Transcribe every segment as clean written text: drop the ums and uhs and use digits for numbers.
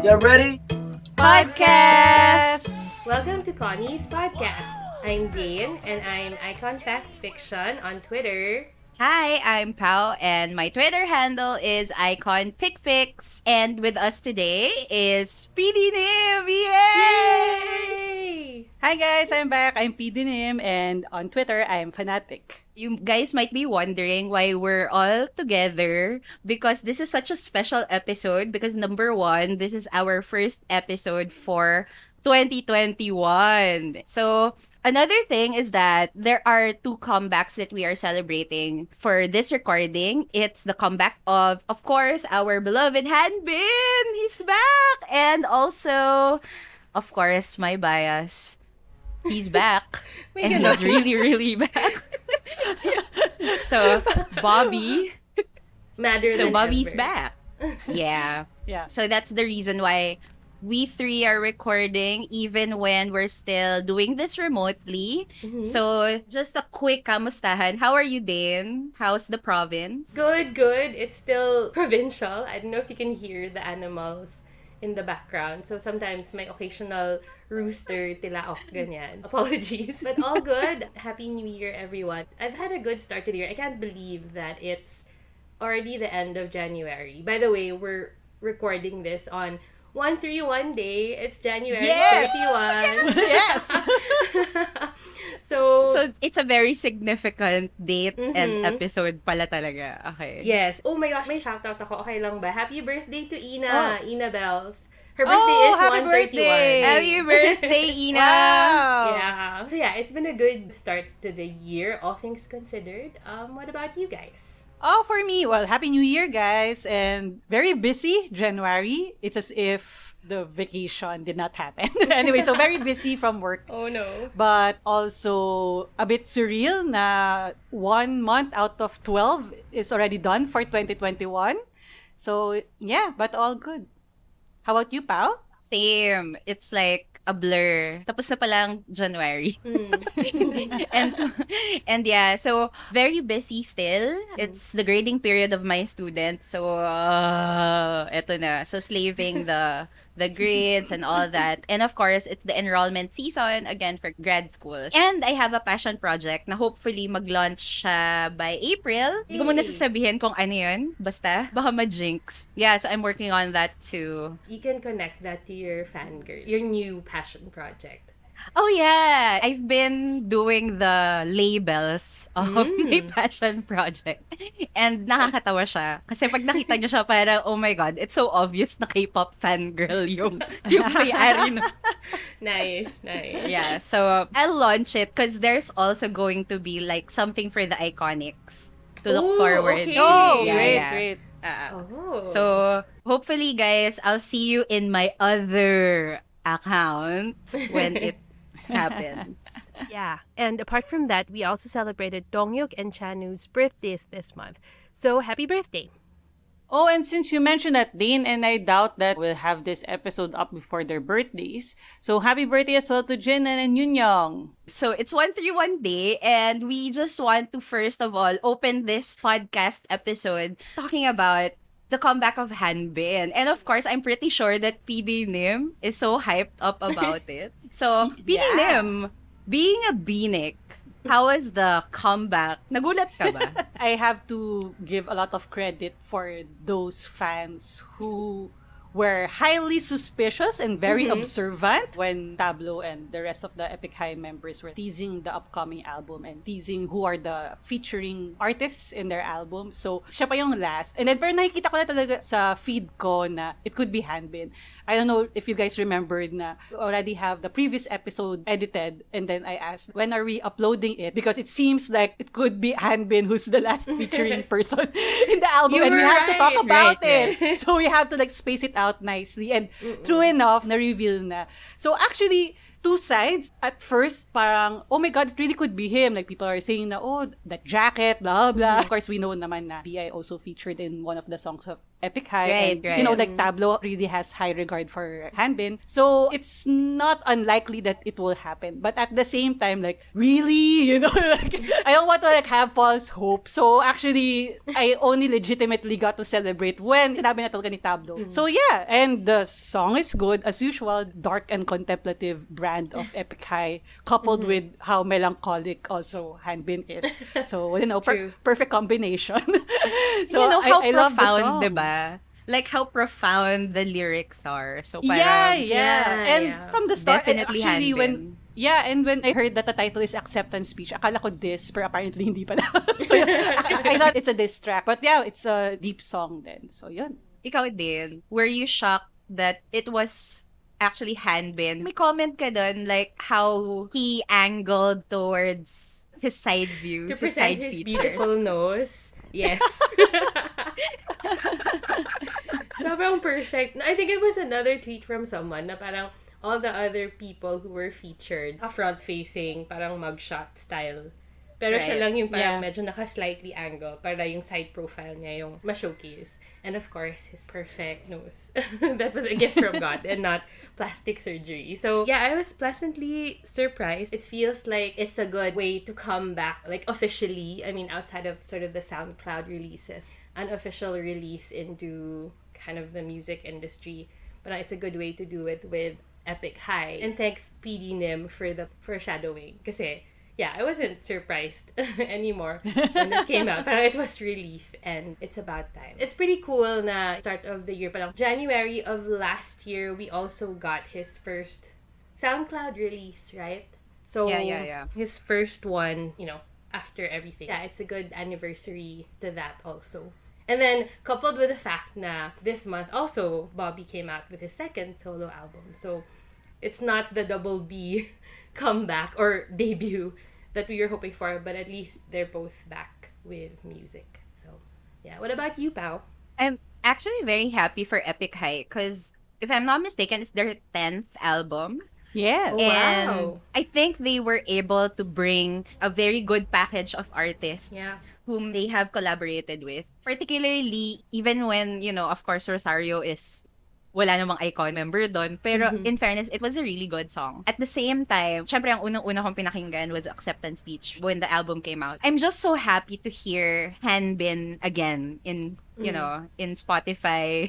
You ready? Podcast! Welcome to KONY's podcast. I'm Dane, and I'm Icon Fast Fiction on Twitter. Hi, I'm Pao, and my Twitter handle is IconPicFix. And with us today is PD Nim! Yay! Hi guys, I'm back. I'm PD Nim, and on Twitter, I'm Fanatic. You guys might be wondering why we're all together because this is such a special episode because number one, this is our first episode for 2021. So, another thing is that there are two comebacks that we are celebrating for this recording. It's the comeback of course, our beloved Hanbin. He's back. And also, of course, my bias. He's back. And he's really, really back. So, BoBbY. So, BoBby's back. Yeah. Yeah. So, that's the reason why we three are recording even when we're still doing this remotely. Mm-hmm. So, just a quick kamustahan. How are you, Dane? How's the province? Good. It's still provincial. I don't know if you can hear the animals in the background. So sometimes my occasional rooster, tilaok, ganyan. Apologies. But all good. Happy New Year, everyone. I've had a good start to the year. I can't believe that it's already the end of January. By the way, we're recording this on 131 day. It's January 31. Yes! So it's a very significant date and episode pala talaga. Okay. Yes. Oh my gosh, may shoutout ako. Okay lang ba? Happy birthday to Ina. Ina Bells. Her birthday is happy 131. birthday! Happy birthday, Ina! Wow! Yeah. So yeah, it's been a good start to the year, all things considered. What about you guys? Oh, for me, well, Happy New Year, guys. And very busy January. It's as if the vacation did not happen. Anyway, so very busy from work. Oh no. But also a bit surreal na 1 month out of 12 is already done for 2021. So, yeah, but all good. How about you, Pao? Same. It's like a blur. Tapos na palang January. and yeah, so very busy still. It's the grading period of my students. So, eto na. So, slaving the grades and all that. And of course, it's the enrollment season again for grad schools. And I have a passion project na hopefully mag-launch siya by April. Hindi ko muna sasabihin kung ano yun. Basta, baka ma-jinx. Yeah, so I'm working on that too. You can connect that to your fangirl, your new passion project. Oh yeah, I've been doing the labels of my passion project. And nakakatawa siya. Kasi pag nakita niyo siya, parang, oh my God, it's so obvious na K-pop fangirl yung may-ari. Nice. Yeah, so I'll launch it because there's also going to be like something for the iconics to look forward. Okay. Oh, Yeah. great. So hopefully, guys, I'll see you in my other account when it happens. Yeah, and apart from that, we also celebrated Dongyuk and Chanu's birthdays this month. So, happy birthday! Oh, and since you mentioned that, Dane and I doubt that we'll have this episode up before their birthdays. So, happy birthday as well to Jin and Yunyong. So, it's 131 day, and we just want to first of all open this podcast episode talking about the comeback of Hanbin. And of course, I'm pretty sure that PD Nim is so hyped up about it. So, PD Nim, being a Binik, how was the comeback? Nagulat ka ba? I have to give a lot of credit for those fans who were highly suspicious and very observant when Tablo and the rest of the Epik High members were teasing the upcoming album and teasing who are the featuring artists in their album. So, siya pa yung last. And then, pero nakikita ko na talaga sa feed ko na it could be Hanbin. I don't know if you guys remembered na we already have the previous episode edited, and then I asked, when are we uploading it? Because it seems like it could be Hanbin who's the last featuring person in the album, and we have to talk about it. So we have to like space it out nicely, and true enough, na-reveal na. So actually, two sides. At first, parang, oh my God, it really could be him. Like, people are saying na, oh, that jacket, blah, blah. Of course, we know naman na BI also featured in one of the songs of Epik High. Right, and, you know, like, Tablo really has high regard for Hanbin. So, it's not unlikely that it will happen. But at the same time, like, really? You know, like, I don't want to, like, have false hope. So, actually, I only legitimately got to celebrate when sinabi na talaga ni Tablo. So, yeah. And the song is good. As usual, dark and contemplative brand of Epik High, coupled with how melancholic also Hanbin is. So, you know, perfect combination. So, you know how I love the profound, song. diba? Like how profound the lyrics are. So parang, And from the start, definitely actually, Hanbin. when I heard that the title is Acceptance Speech, akala ko diss, pero apparently hindi pala. So, I thought it's a diss track. But yeah, it's a deep song then. So, yun. Ikaw din, were you shocked that it was actually Hanbin? May comment ka dun, like how he angled towards his side views, To his side present his features. beautiful nose. Yes. Sobrang perfect. I think it was another tweet from someone na parang all the other people who were featured, front-facing, parang mugshot style. Pero siya Right. lang yung parang medyo naka-slightly angle para yung side profile niya yung ma-showcase. And of course, his perfect nose. That was a gift from God and not plastic surgery. So, yeah, I was pleasantly surprised. It feels like it's a good way to come back, like officially, I mean, outside of sort of the SoundCloud releases, an official release into kind of the music industry. But it's a good way to do it with Epik High. And thanks PD Nim for the foreshadowing. Kasi, yeah, I wasn't surprised anymore when it came out. Parang it was relief and it's about time. It's pretty cool na start of the year. Parang January of last year, we also got his first SoundCloud release, right? So, Yeah. his first one, you know, after everything. Yeah, it's a good anniversary to that also. And then, coupled with the fact na this month also, BoBbY came out with his second solo album. So, it's not the double B comeback or debut that we were hoping for, but at least they're both back with music. So, yeah. What about you, Pao? I'm actually very happy for Epik High because if I'm not mistaken, it's their 10th album. Yes. Oh, And wow. I think they were able to bring a very good package of artists Yeah. whom they have collaborated with. Particularly, even when, you know, of course, Rosario is wala namang icon member doon. Pero in fairness, it was a really good song. At the same time, syempre ang unang-una kong pinakinggan was Acceptance Speech when the album came out. I'm just so happy to hear Hanbin again in, you know, in Spotify.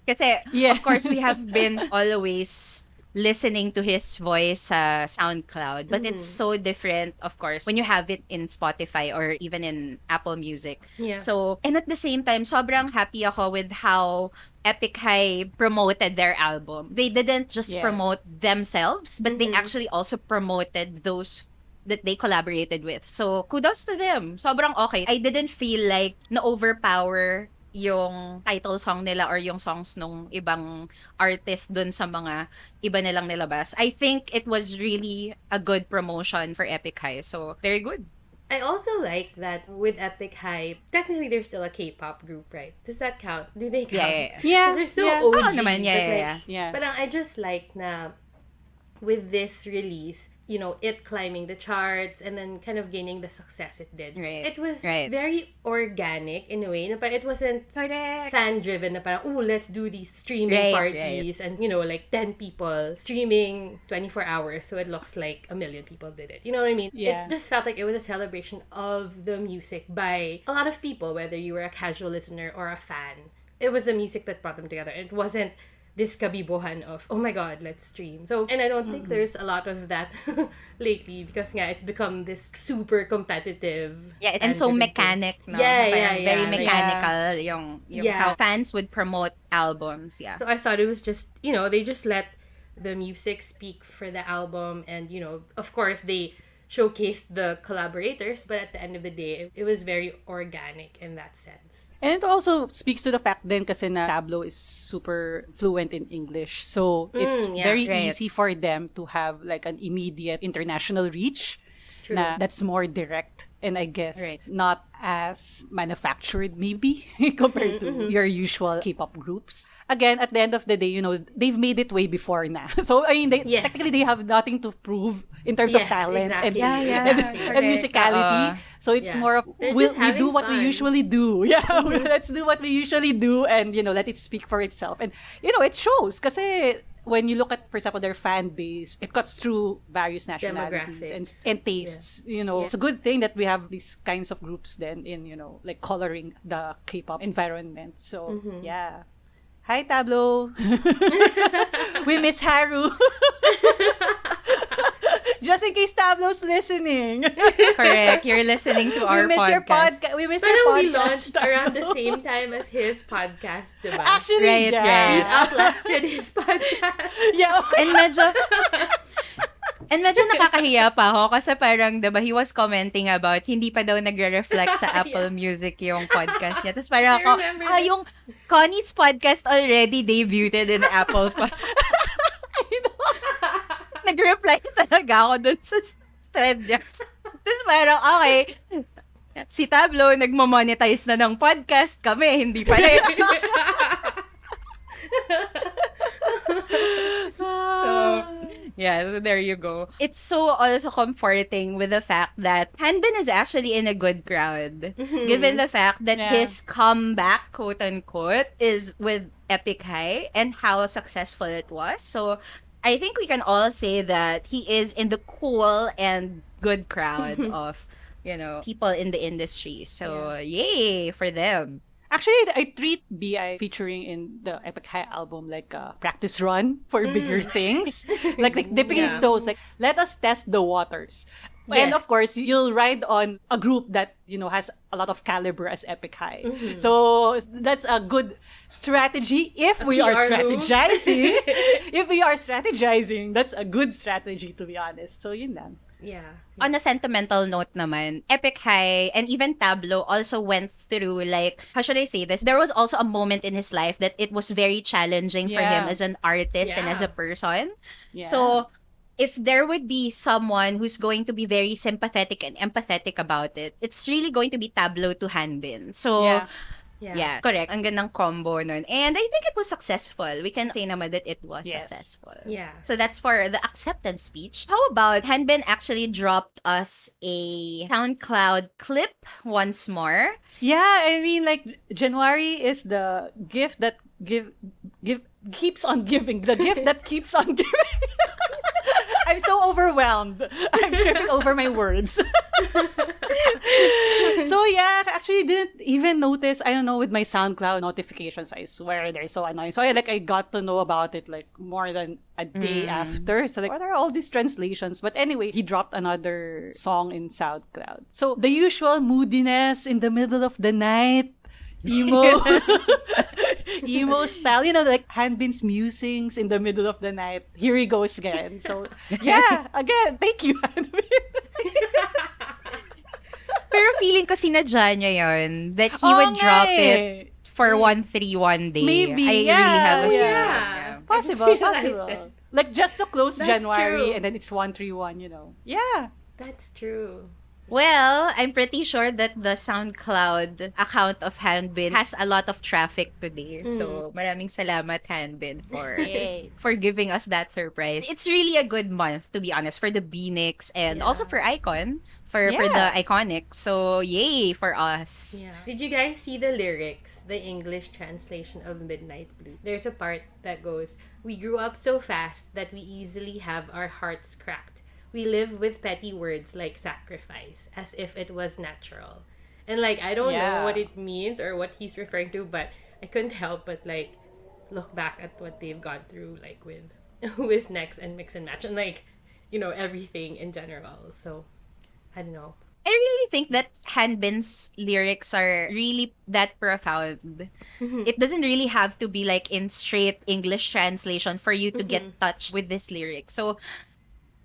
Kasi, of course, we have been always listening to his voice sa SoundCloud. But it's so different, of course, when you have it in Spotify or even in Apple Music. Yeah. So, and at the same time, sobrang happy ako with how Epik High promoted their album. They didn't just Yes. promote themselves, but they actually also promoted those that they collaborated with. So, kudos to them. Sobrang okay. I didn't feel like na-overpower yung title song nila or yung songs nung ibang artist dun sa mga iba nilang nilabas. I think it was really a good promotion for Epik High. So, very good. I also like that with Epik High, technically they're still a K-pop group, right? Does that count? Do they count? Yeah. Yeah. 'Cause they're still yeah. OG. Oo naman, yeah, but yeah, like, yeah. Yeah. But I just like na with this release, you know, it climbing the charts and then kind of gaining the success it did. Right. It was Right. very organic in a way, but it wasn't Correct. fan-driven na parang, oh, let's do these streaming Right, parties and, you know, like 10 people streaming 24 hours so it looks like a million people did it. You know what I mean? Yeah. It just felt like it was a celebration of the music by a lot of people, whether you were a casual listener or a fan. It was the music that brought them together. It wasn't this kabibohan of, oh my god, let's stream. So, and I don't think there's a lot of that lately because, yeah, it's become this super competitive. Yeah, and so fan-driven thing. mechanic, no? Yeah, Parang yeah, very yeah. mechanical yung Yeah. how fans would promote albums, yeah. So I thought it was just, you know, they just let the music speak for the album and, you know, of course they showcased the collaborators, but at the end of the day, it was very organic in that sense. And it also speaks to the fact then kasi na Tablo is super fluent in English. So it's yeah. very Right. easy for them to have like an immediate international reach na that's more direct and I guess Right. not as manufactured maybe compared to your usual K-pop groups. Again, at the end of the day, they've made it way before na. So I mean, Yes. technically they have nothing to prove in terms of Yes, talent exactly. Yeah, yeah. and, Exactly. and musicality. So it's Yeah. more of They're we just do having what we fun. usually do. Yeah, let's do what we usually do and let it speak for itself. And it shows kasi when you look at, for example, their fan base, it cuts through various nationalities Demographics. and tastes. It's a good thing that we have these kinds of groups then in, like coloring the K-pop environment. So, yeah. Hi, Tablo. We miss Haru. Just in case Tablo's listening. Correct. You're listening to our We miss your podcast. podcast. We miss Parang your we podcast. launched around the same time as his podcast, diba? Actually, Right, yeah. We right. outlasted his podcast. Yeah. And medyo nakakahiya pa ako kasi parang, diba, he was commenting about hindi pa daw nagre-reflect sa Apple Music yung podcast niya. Tapos parang I ako, remember this. yung Connie's podcast already debuted in Apple pa. Nag-reply talaga ako dun sa thread niya. Tapos parang, okay, si Tablo nagmo-monetize na ng podcast, kami, hindi pa rin. So, yeah, so there you go. It's so also comforting with the fact that Hanbin is actually in a good crowd. Given the fact that Yeah. his comeback, quote unquote, is with Epik High and how successful it was. So I think we can all say that he is in the cool and good crowd of, people in the industry. So yay for them. Actually, I treat BI featuring in the Epik High album like a practice run for bigger things. like dipping his toes. Like, let us test the waters. And of course, you'll ride on a group that, has a lot of caliber as Epik High. So that's a good strategy if we are PR move. strategizing. If we are strategizing, that's a good strategy, to be honest. So yun lang. Yeah. On a sentimental note naman, Epik High and even Tablo also went through, like, how should I say this? There was also a moment in his life that it was very challenging for him Yeah. as an artist and as a Yeah. person. Yeah. So, if there would be someone who's going to be very sympathetic and empathetic about it, it's really going to be Tablo to Hanbin. So, yeah, correct. Ang gandang combo nun. And I think it was successful. We can say naman that it was Yes. successful. Yeah. So that's for the acceptance speech. How about Hanbin actually dropped us a SoundCloud clip once more? Yeah, I mean, like, January is the gift that keeps on giving. The gift that keeps on giving. I'm so overwhelmed. I'm tripping over my words. So yeah, actually didn't even notice, I don't know, with my SoundCloud notifications, I swear they're so annoying. So I got to know about it like more than a day after. So like, what are all these translations? But anyway, he dropped another song in SoundCloud. So the usual moodiness in the middle of the night, emo emo style, like Hanbin's musings in the middle of the night. Here he goes again. So yeah, again, thank you, Hanbin. Pero feeling ko sinadya niya yun, that he Oo would nga drop eh. it for 1-3-1 day. Maybe, I yeah, really have a yeah. feeling. I just Possible. realized it. Like just to close That's January true. and then it's 1-3-1, Yeah. That's true. Well, I'm pretty sure that the SoundCloud account of Hanbin has a lot of traffic today. So, maraming salamat, Hanbin, for giving us that surprise. It's really a good month, to be honest, for the B-Nix and also for Icon, for the Iconic. So, yay for us. Yeah. Did you guys see the lyrics, the English translation of Midnight Blue? There's a part that goes, "We grew up so fast that we easily have our hearts cracked. We live with petty words like sacrifice, as if it was natural." And like, I don't know what it means or what he's referring to, but I couldn't help but like look back at what they've gone through, like with who is next and mix and match and like, everything in general. So I don't know. I really think that Hanbin's lyrics are really that profound. It doesn't really have to be like in straight English translation for you to get touched with this lyric. So,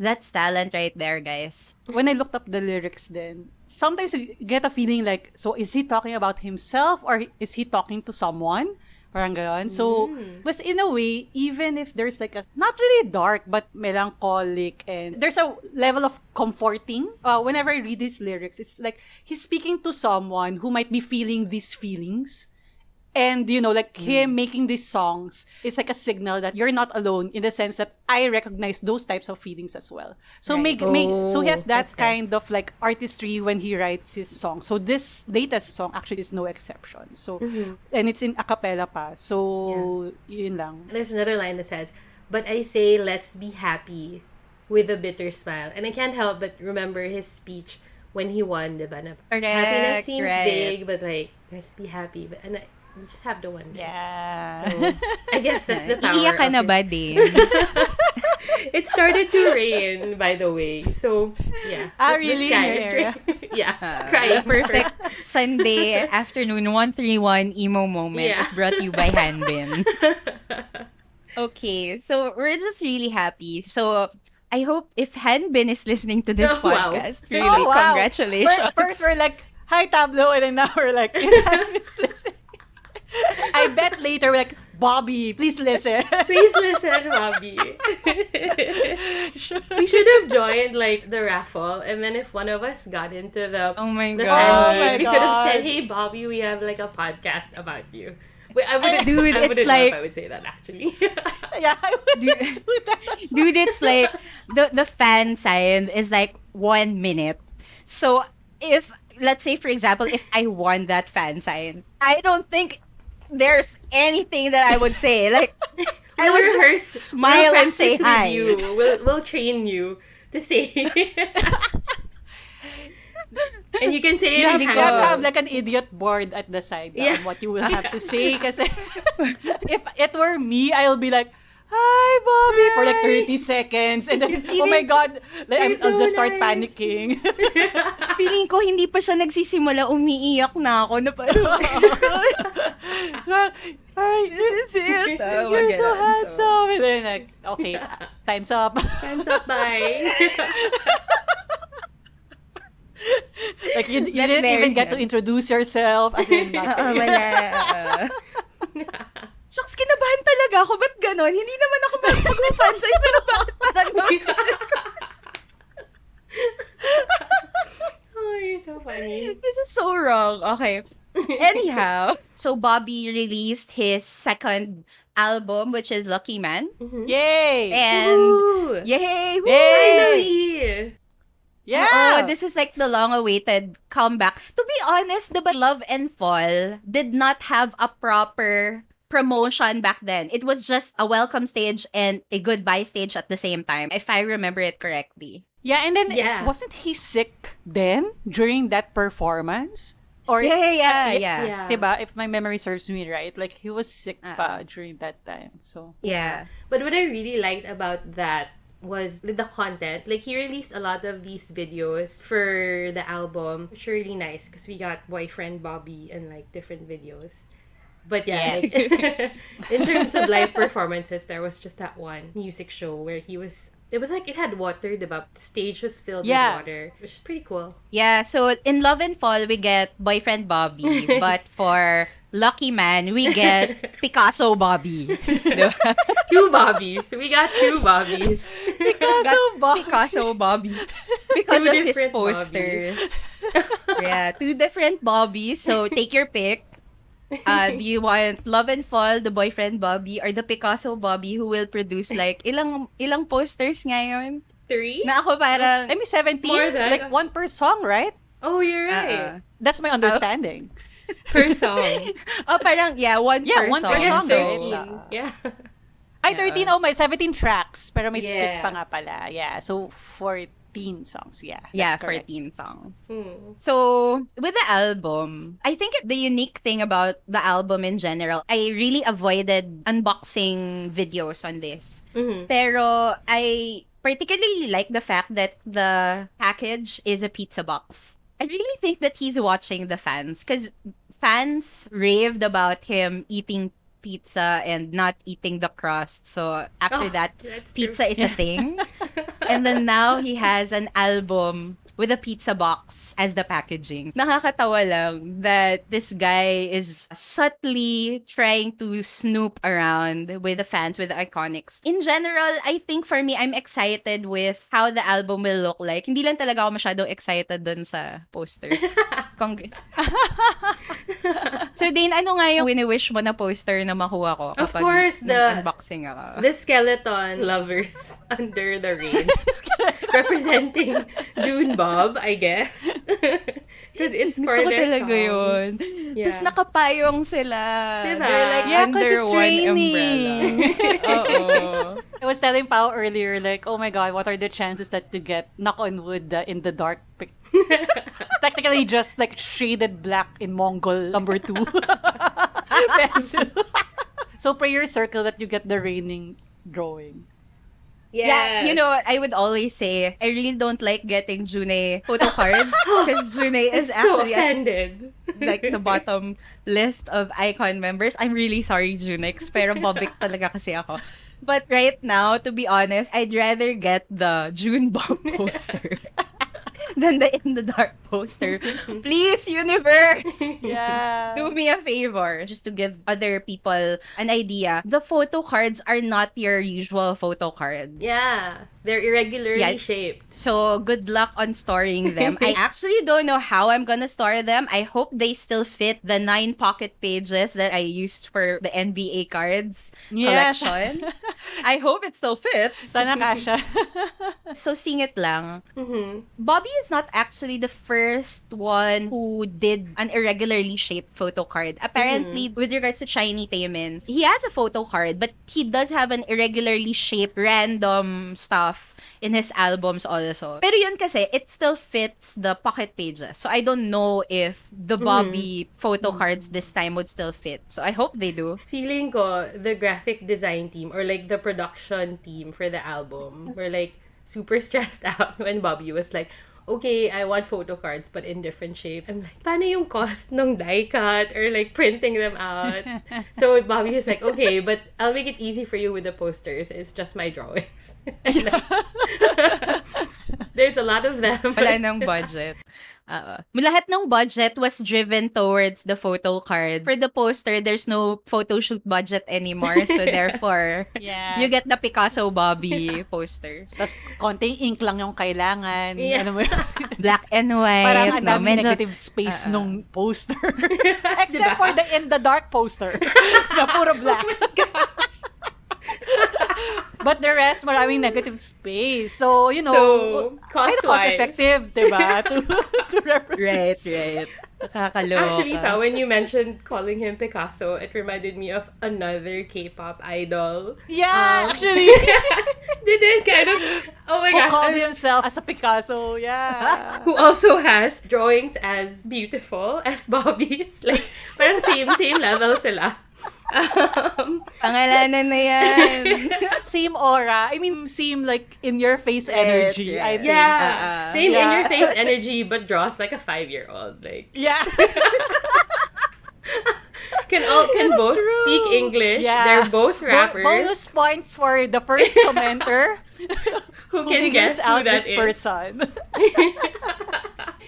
that's talent right there, guys. When I looked up the lyrics then, sometimes you get a feeling like, so is he talking about himself or is he talking to someone? Parang gayon. So, was in a way, even if there's like a, not really dark, but melancholic, and there's a level of comforting. Whenever I read his lyrics, it's like he's speaking to someone who might be feeling these feelings. And, like him making these songs is like a signal that you're not alone, in the sense that I recognize those types of feelings as well. So so he has that kind of like artistry when he writes his song. So this latest song actually is no exception. So, and it's in a cappella pa. So, yun lang. There's another line that says, "But I say let's be happy with a bitter smile." And I can't help but remember his speech when he won, diba? Correct, Happiness seems right. big, but like, let's be happy. You just have to wonder. Yeah. So, I guess that's the power Iiyak ka of na his- ba, Dane? It started to rain, by the way. So, yeah. Ah, That's the really? sky. It's Yeah. yeah. Crying. Perfect Sunday afternoon 131 emo moment Yeah. is brought to you by Hanbin. Okay, so we're just really happy. So I hope if Hanbin is listening to this Oh, wow. podcast, really, Oh, wow. congratulations. First we're like, hi, Tableau, and then now we're like, it's listening. I bet later we're like, BoBbY, please listen. Please listen, Bobby. We should have joined like the raffle, and then if one of us got into Oh my the God. fan Oh my we could have God. said, "Hey, Bobby, we have like a podcast about you." Wait, I wouldn't, Dude, I it's wouldn't like- know if I would say that actually. Yeah, I would do that. Dude, it's like the fan sign is like 1 minute. So if, let's say for example, if I won that fan sign, I don't think there's anything that I would say. Like I We'll would rehearse, just smile we'll and say practice hi. with you. We'll train you to say. And you can say You it have, in you have to have Hangul. like an idiot board at the side Yeah. on what you will have to say. Kasi if it were me, I'll be like, hi, Bobby, for like 30 seconds. And then, oh my God, like, You're I'll so just start nice. panicking. Feeling ko hindi pa siya nagsisimula, umiiyak na ako na parang, Hi, this is it. Oh, you're ganun. so handsome. And then like, okay, time's up. Hands up, bye. Like, you That's didn't very even get to good. introduce yourself. As in, Oo, wala. Shucks, kinabahan talaga ako. Ba't ganon? Hindi naman ako mag-fansay, pero bakit parang Oh, you're so funny. This is so wrong. Okay. Anyhow, so BoBbY released his second album, which is Lucky Man. yay! And, Ooh, yay! Woo! finally. Yeah! Oh, this is like the long-awaited comeback. To be honest, the Love and Fall did not have a proper promotion back then. It was just a welcome stage and a goodbye stage at the same time, if I remember it correctly. Yeah, and then Yeah. wasn't he sick then during that performance? Or Yeah. Yeah. Diba? If my memory serves me right, like he was sick pa during that time. So Yeah. But what I really liked about that was the content. Like, he released a lot of these videos for the album, which are really nice because we got Boyfriend Bobby and like different videos. But yeah, Yes. like, in terms of live performances, there was just that one music show where he was. It was like it had water, diba? The stage was filled Yeah. with water, which is pretty cool. Yeah, so in Love and Fall, we get Boyfriend Bobby. But for Lucky Man, we get Picasso Bobby. Diba? 2 Bobbies. We got 2 Bobbies. Got Picasso Bobby. Because Two of his different posters. Yeah, 2 different Bobbies. So take your pick. Do you want Love and Fall, the Boyfriend Bobby, or the Picasso Bobby who will produce like ilang posters ngayon? 3? Na ako parang I mean 17, More than- like one per song, right? Oh, you're right. That's my understanding. Per song. oh parang one Yeah, per one per song. Yeah, song, So, right? 13. Yeah. Ay, 13, oh, may 17 tracks. Pero may skip Yeah. pa nga pala. Yeah, so 14 songs. Yeah, yeah, that's correct. 14 songs. Hmm. So, with the album, I think the unique thing about the album in general, I really avoided unboxing videos on this. Mhm. Pero I particularly like the fact that the package is a pizza box. I really think that he's watching the fans because fans raved about him eating pizza and not eating the crust. So after that, that's pizza true. is a thing. And then now he has an album with a pizza box as the packaging. Nakakatawa lang that this guy is subtly trying to snoop around with the fans, with the iconics. In general, I think for me, I'm excited with how the album will look like. Hindi lang talaga ako masyadong excited dun sa posters. So, Dane, ano nga yung wini-wish mo na poster na makuha ko Of kapag course, unboxing ako? the skeleton lovers under the rain. Representing June Bob, I guess. Because it's Gusto for ko their talaga song. yun. Yeah. Tapos nakapayong sila. Diba? They're like Yeah, 'cause under it's one raining. umbrella. Oo. I was telling Pao earlier, like, oh my God, what are the chances that to get knock on wood in the dark technically just like shaded black in Mongol number 2 pencil. So prayer circle that you get the raining drawing. Yes. Yeah, you know what? I would always say, I really don't like getting June photo cards because June is so actually at, offended. like the bottom list of icon members. I'm really sorry, Junix, pero bobic talaga kasi ako. But right now, to be honest, I'd rather get the June Bob poster than the In the Dark poster. Please, universe! Yeah. Do me a favor, just to give other people an idea. The photo cards are not your usual photo cards. Yeah. They're irregularly Yeah. shaped. So, good luck on storing them. I actually don't know how I'm gonna store them. I hope they still fit the 9 pocket pages that I used for the NBA cards Yes. collection. I hope it still fits. Sana kasha. So, singit lang. Mm-hmm. BoBbY is not actually the first one who did an irregularly shaped photo card. Apparently, with regards to Shiny Taemin, he has a photo card, but he does have an irregularly shaped random stuff in his albums also. Pero yun kasi, it still fits the pocket pages. So I don't know if the BoBbY photo cards this time would still fit. So I hope they do. Feeling ko, the graphic design team or like the production team for the album were like super stressed out when BoBbY was like, okay, I want photo cards but in different shapes. I'm like, paano yung cost nung die cut or like printing them out? So BoBbY is like, okay, but I'll make it easy for you with the posters. It's just my drawings. There's a lot of them. Wala nang budget. Lahat ng budget was driven towards the photo card. For the poster, there's no photo shoot budget anymore. So therefore, Yeah. you get the Picasso BoBbY posters. Tapos konting ink lang yung kailangan. Yeah. Ano mo yun? Black and white. Parang ang no? dami Medyo, negative space nung poster. Except for the In the Dark poster. Na puro black. But the rest, maraming negative space. So, you know, So, kind of cost-wise. cost-effective, diba? to reference. right. Nakakaloka. Actually, Pa, when you mentioned calling him Picasso, it reminded me of another K-pop idol. Yeah, actually. They did kind of, oh my Who gosh. called himself as a Picasso. Yeah. Who also has drawings as beautiful as BoBbY's. Like, parang same level sila. Pangalanan na yan. Same aura. I mean, same like in-your-face energy, I think. Yeah. Same Yeah. in-your-face energy, but draws like a 5-year-old. Like, Yeah. can both true. speak English. Yeah. They're both rappers. Bonus points for the first commenter who who can figures guess who out that this is. person.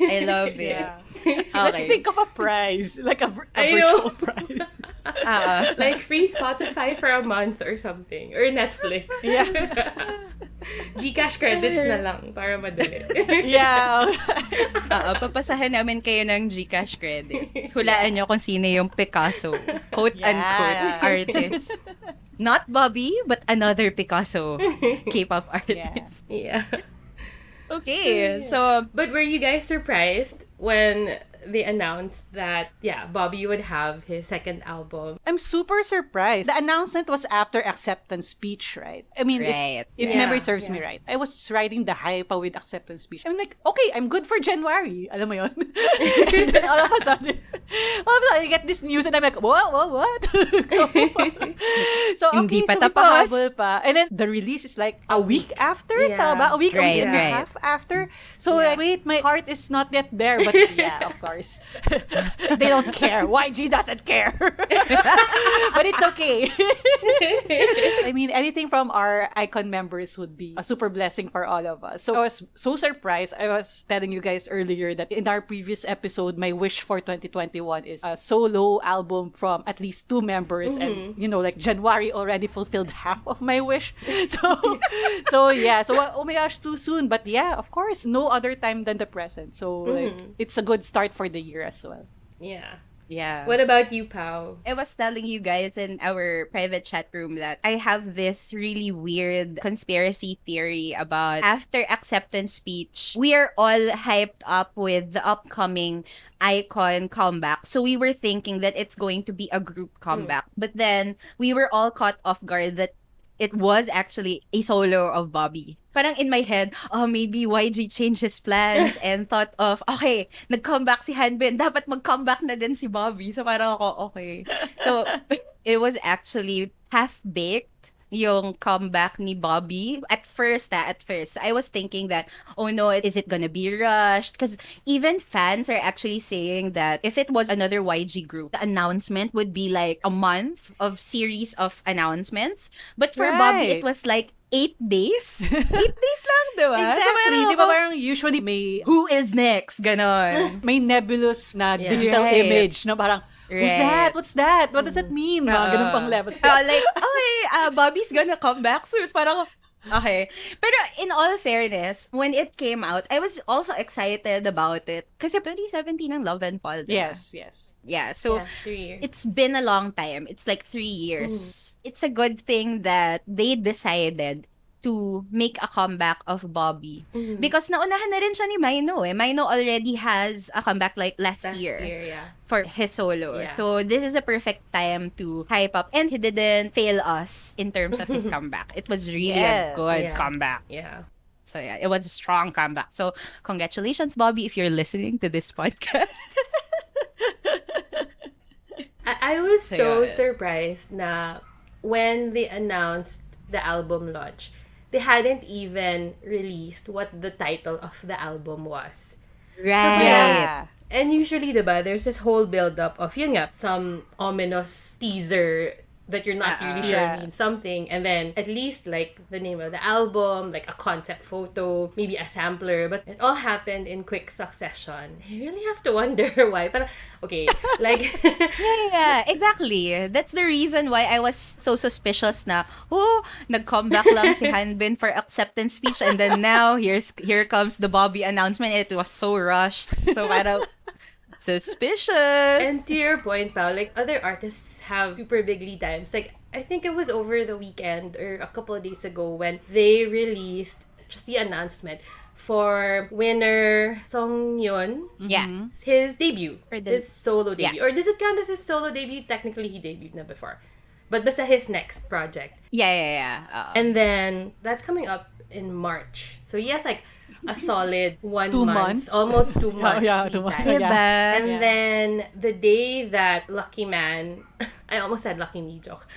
I love it. Yeah. Okay. Let's think of a prize. Like a I virtual know. prize. Like free Spotify for a month or something. Or Netflix. Yeah. Gcash credits na lang para madali. Yeah. Papasahan namin kayo ng Gcash credits. Hulaan nyo kung sino yung Picasso, quote-unquote, Yeah. artist. Not BoBbY, but another Picasso K-pop artist. Yeah. Okay, so But were you guys surprised when they announced that, yeah, BoBbY would have his second album? I'm super surprised. The announcement was after acceptance speech, right? I mean, Right. if Yeah, memory serves me right, I was riding the hype with acceptance speech. I'm like, okay, I'm good for January. Alam mo yun? And then all of a sudden, you get this news and I'm like, what? So, Hindi okay, pa so may tapos. pahabol pa. And then, the release is like a week after? Yeah. Tama ba? A week Right, and a right. half after? So, Yeah. like, wait, my heart is not yet there. But yeah, of course. They don't care. YG doesn't care. But it's okay. I mean, anything from our icon members would be a super blessing for all of us. So I was so surprised. I was telling you guys earlier that in our previous episode, my wish for 2021 is a solo album from at least 2 members. And, like January already fulfilled half of my wish. So yeah. So, oh my gosh, too soon. But yeah, of course, no other time than the present. So, like, it's a good start for the year as well. Yeah. Yeah. What about you, Pao? I was telling you guys in our private chat room that I have this really weird conspiracy theory about after acceptance speech, we are all hyped up with the upcoming icon comeback. So we were thinking that it's going to be a group comeback. But then we were all caught off guard that it was actually a solo of BoBbY. Parang in my head, maybe YG changed his plans and thought of, okay, nag-comeback si Hanbin, dapat mag-comeback na din si BoBbY. So parang ako, okay. So it was actually half-baked yung comeback ni BoBbY. At first, I was thinking that, oh no, is it gonna be rushed? Because even fans are actually saying that if it was another YG group, the announcement would be like a month of series of announcements. But for BoBbY, Right. it was like 8 days. 8 days lang, diba? So Exactly. parang Di ba ako, parang usually may who is next? Ganon. may nebulous na Yeah. digital Right. image na parang, who's Right. that? What's that? What does that mean? Mga ganun pang levels. Like, okay, BoBby's gonna come back soon. Parang, okay. Pero in all fairness, when it came out, I was also excited about it. Kasi 2017 ang Love and Fall. diba? Yes, yes. Yeah, so Yeah, 3 years. it's been a long time. It's like 3 years. It's a good thing that they decided to make a comeback of BoBbY. Because naunahan na rin siya ni Mino eh. Mino already has a comeback like last Last year year, for his solo. Yeah. So this is a perfect time to hype up. And he didn't fail us in terms of his comeback. It was really a Yes. good Yeah. comeback. yeah. So yeah, it was a strong comeback. So congratulations, BoBbY, if you're listening to this podcast. I was So, so yeah. surprised na when they announced the album launch, they hadn't even released what the title of the album was. Right. Yeah. And usually, diba, there's this whole build-up of, yun nga, some ominous teaser that you're not really sure Yeah. means something. And then, at least, like, the name of the album, like, a concept photo, maybe a sampler. But it all happened in quick succession. You really have to wonder why. But, okay, like... Yeah, exactly. That's the reason why I was so suspicious na, nag-comeback lang si Hanbin for acceptance speech and then now here comes the BoBbY announcement. It was so rushed. So parang suspicious. And to your point, Pao, like, other artists have super big lead times. Like, I think it was over the weekend or a couple of days ago when they released just the announcement for winner Song Yun, Yeah. his debut, For the- his solo debut. Or does it count as his solo debut? Technically, he debuted na before. But basta his next project. Yeah. And then, that's coming up in March. So he has, like, a solid 1 2 month, months. almost 2 months. Yeah, lead 2 months. time. Diba? Yeah. And then, the day that Lucky Man, I almost said Lucky Me joke,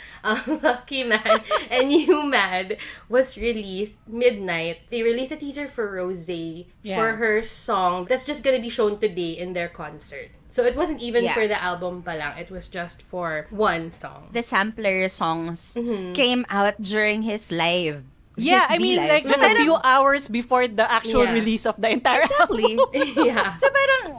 Lucky Man and You Mad was released midnight. They released a teaser for Rosé for her song that's just gonna be shown today in their concert. So it wasn't even Yeah. for the album palang, it was just for one song. The sampler songs came out during his live. Yeah, his I mean, V-Live. like, So just a parang- few hours before the actual Yeah. release of the entire album. Exactly. Yeah. So parang,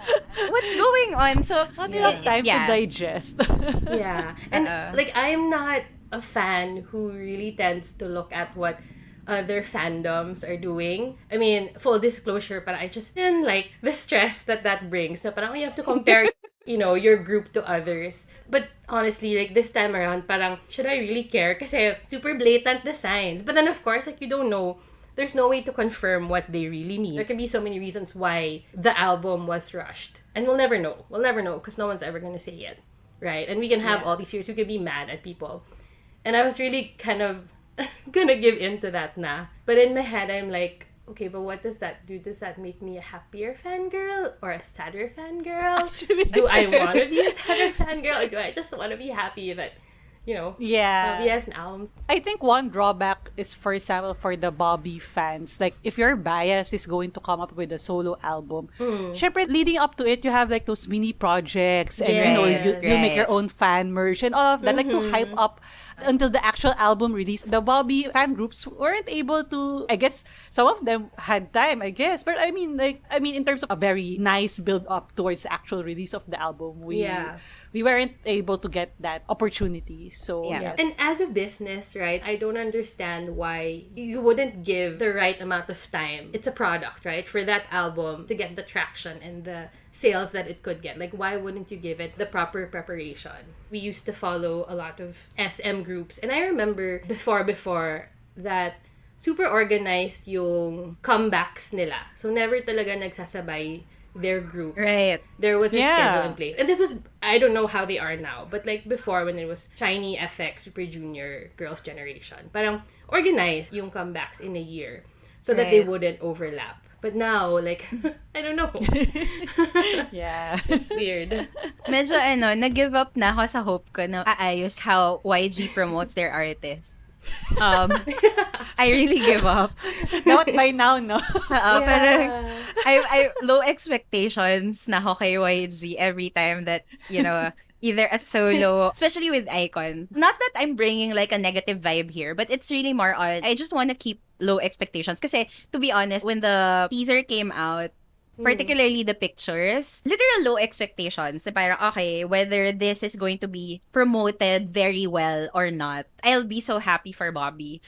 what's going on? So, Not enough time to yeah. digest. Yeah. And Uh-uh. like I'm not a fan who really tends to look at what other fandoms are doing. I mean, full disclosure, but I just didn't like the stress that brings. Na parang you have to compare your group to others. But honestly, like this time around, parang should I really care? Kasi super blatant the signs. But then of course, like you don't know. There's no way to confirm what they really mean. There can be so many reasons why the album was rushed. And we'll never know. We'll never know because no one's ever gonna say it. Right? And we can have all these years. We can be mad at people. And I was really kind of gonna give in to that na. But in my head, I'm like, okay, but what does that do? Does that make me a happier fangirl or a sadder fangirl? Do I want to be a sadder fangirl or do I just want to be happy that, Yeah. BBS and albums. I think one drawback is, for example, for the BoBbY fans, like if your bias is going to come up with a solo album, syempre leading up to it, you have like those mini projects and you make your own fan merch and all of that, like to hype up until the actual album release. The BoBbY fan groups weren't able to, I guess some of them had time, I guess, but I mean in terms of a very nice build up towards the actual release of the album, we weren't able to get that opportunity. So yeah. And as a business, right, I don't understand why you wouldn't give the right amount of time. It's a product, right, for that album to get the traction and the sales that it could get. Like, why wouldn't you give it the proper preparation? We used to follow a lot of SM groups, and I remember before that super organized yung comebacks nila. So never talaga nagsasabay their groups. Right. There was a schedule in place. And this was, I don't know how they are now, but like before when it was Shiny, FX, Super Junior, Girls' Generation, parang organized yung comebacks in a year so that they wouldn't overlap. But now, like, I don't know. Yeah. It's weird. Medyo nag-give up na ako sa hope ko na aayos how YG promotes their artists. I really give up. Not by now, no? Parang I low expectations na ako kay YG every time that, either a solo, especially with Icon. Not that I'm bringing like a negative vibe here, but it's really more on, I just want to keep low expectations. Kasi, to be honest, when the teaser came out, particularly the pictures, literal low expectations. Na parang, okay, whether this is going to be promoted very well or not, I'll be so happy for BoBbY.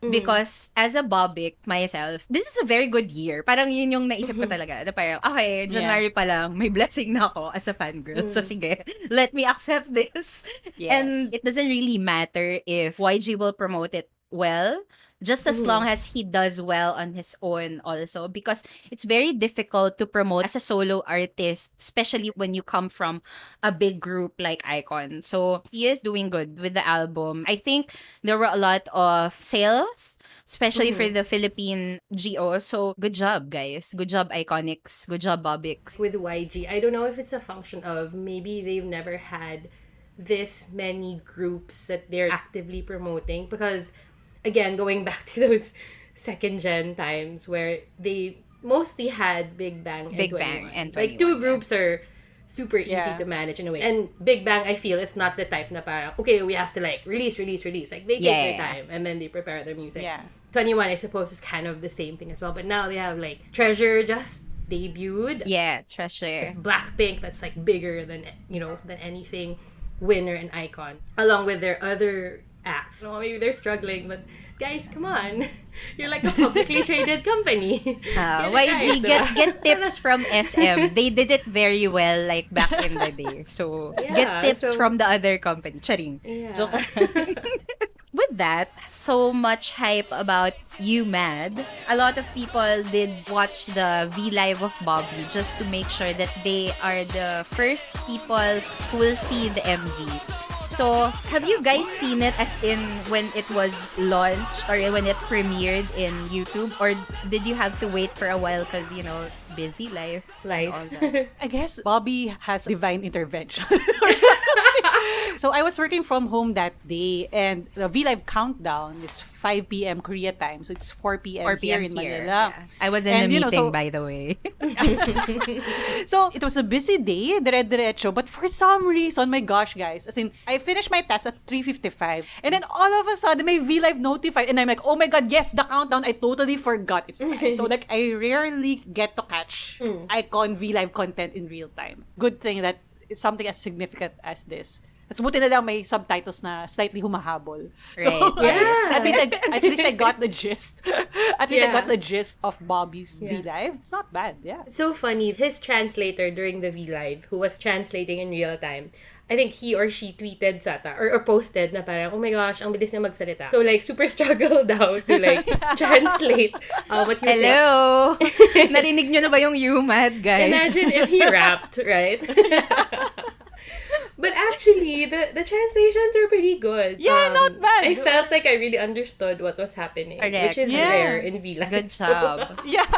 Because as a BoBbY myself, this is a very good year. Parang yun yung naisip ko talaga. Na parang, okay, January pa lang, may blessing na ako as a fangirl. So sige, let me accept this. Yes. And it doesn't really matter if YG will promote it well, just as long as he does well on his own also, because it's very difficult to promote as a solo artist, especially when you come from a big group like Icon. So he is doing good with the album. I think there were a lot of sales, especially for the Philippine GO. So good job, guys. Good job, Iconics. Good job, BoBbY. With YG, I don't know if it's a function of maybe they've never had this many groups that they're actively promoting, because again, going back to those second gen times where they mostly had Big Bang and Big 21. Bang and like 21, two groups are super easy to manage in a way. And Big Bang, I feel, is not the type na parang, okay, we have to like release. Like they take their time and then they prepare their music. Yeah. 21, I suppose, is kind of the same thing as well. But now they have like Treasure just debuted. Yeah, Treasure. Blackpink, that's like bigger than than anything. Winner and Icon, along with their other acts. So maybe they're struggling, but guys, come on. You're like a publicly traded company. YG, get tips from SM. They did it very well like back in the day. So, get tips from the other company. Charing. Yeah. Joke. With that, so much hype about You Mad. A lot of people did watch the V Live of BoBbY just to make sure that they are the first people who will see the MV. So, have you guys seen it as in when it was launched or when it premiered in YouTube? Or did you have to wait for a while because, busy life? and all that? I guess BoBbY has divine intervention. So I was working from home that day, and the V-Live countdown is 5 p.m. Korea time. So it's 4 p.m. 4 here p.m. in here. Manila. Yeah. I was in a meeting, by the way. So it was a busy day, dire-diretso. But for some reason, my gosh, guys, as in, I finished my task at 3:55. And then all of a sudden, my V-Live notified. And I'm like, oh my God, yes, the countdown. I totally forgot it's time. So like, I rarely get to catch Icon V-Live content in real time. Good thing that it's something as significant as this. Mas buti na lang may subtitles na slightly humahabol. So, Right. at least I got the gist. At least I got the gist of BoBbY's V-Live. It's not bad, yeah. It's so funny. His translator during the V Live, who was translating in real time, I think he or she tweeted sata or posted na parang, oh my gosh, ang bilis niya magsalita. So like, super struggle daw to like translate what he was saying. Hello! Narinig nyo na ba yung You Mad, guys? Imagine if he rapped, right? But Actually, the translations are pretty good. Yeah, not bad. I felt like I really understood what was happening, Correct. which is Yeah. rare in V-Live. Good job. Yeah.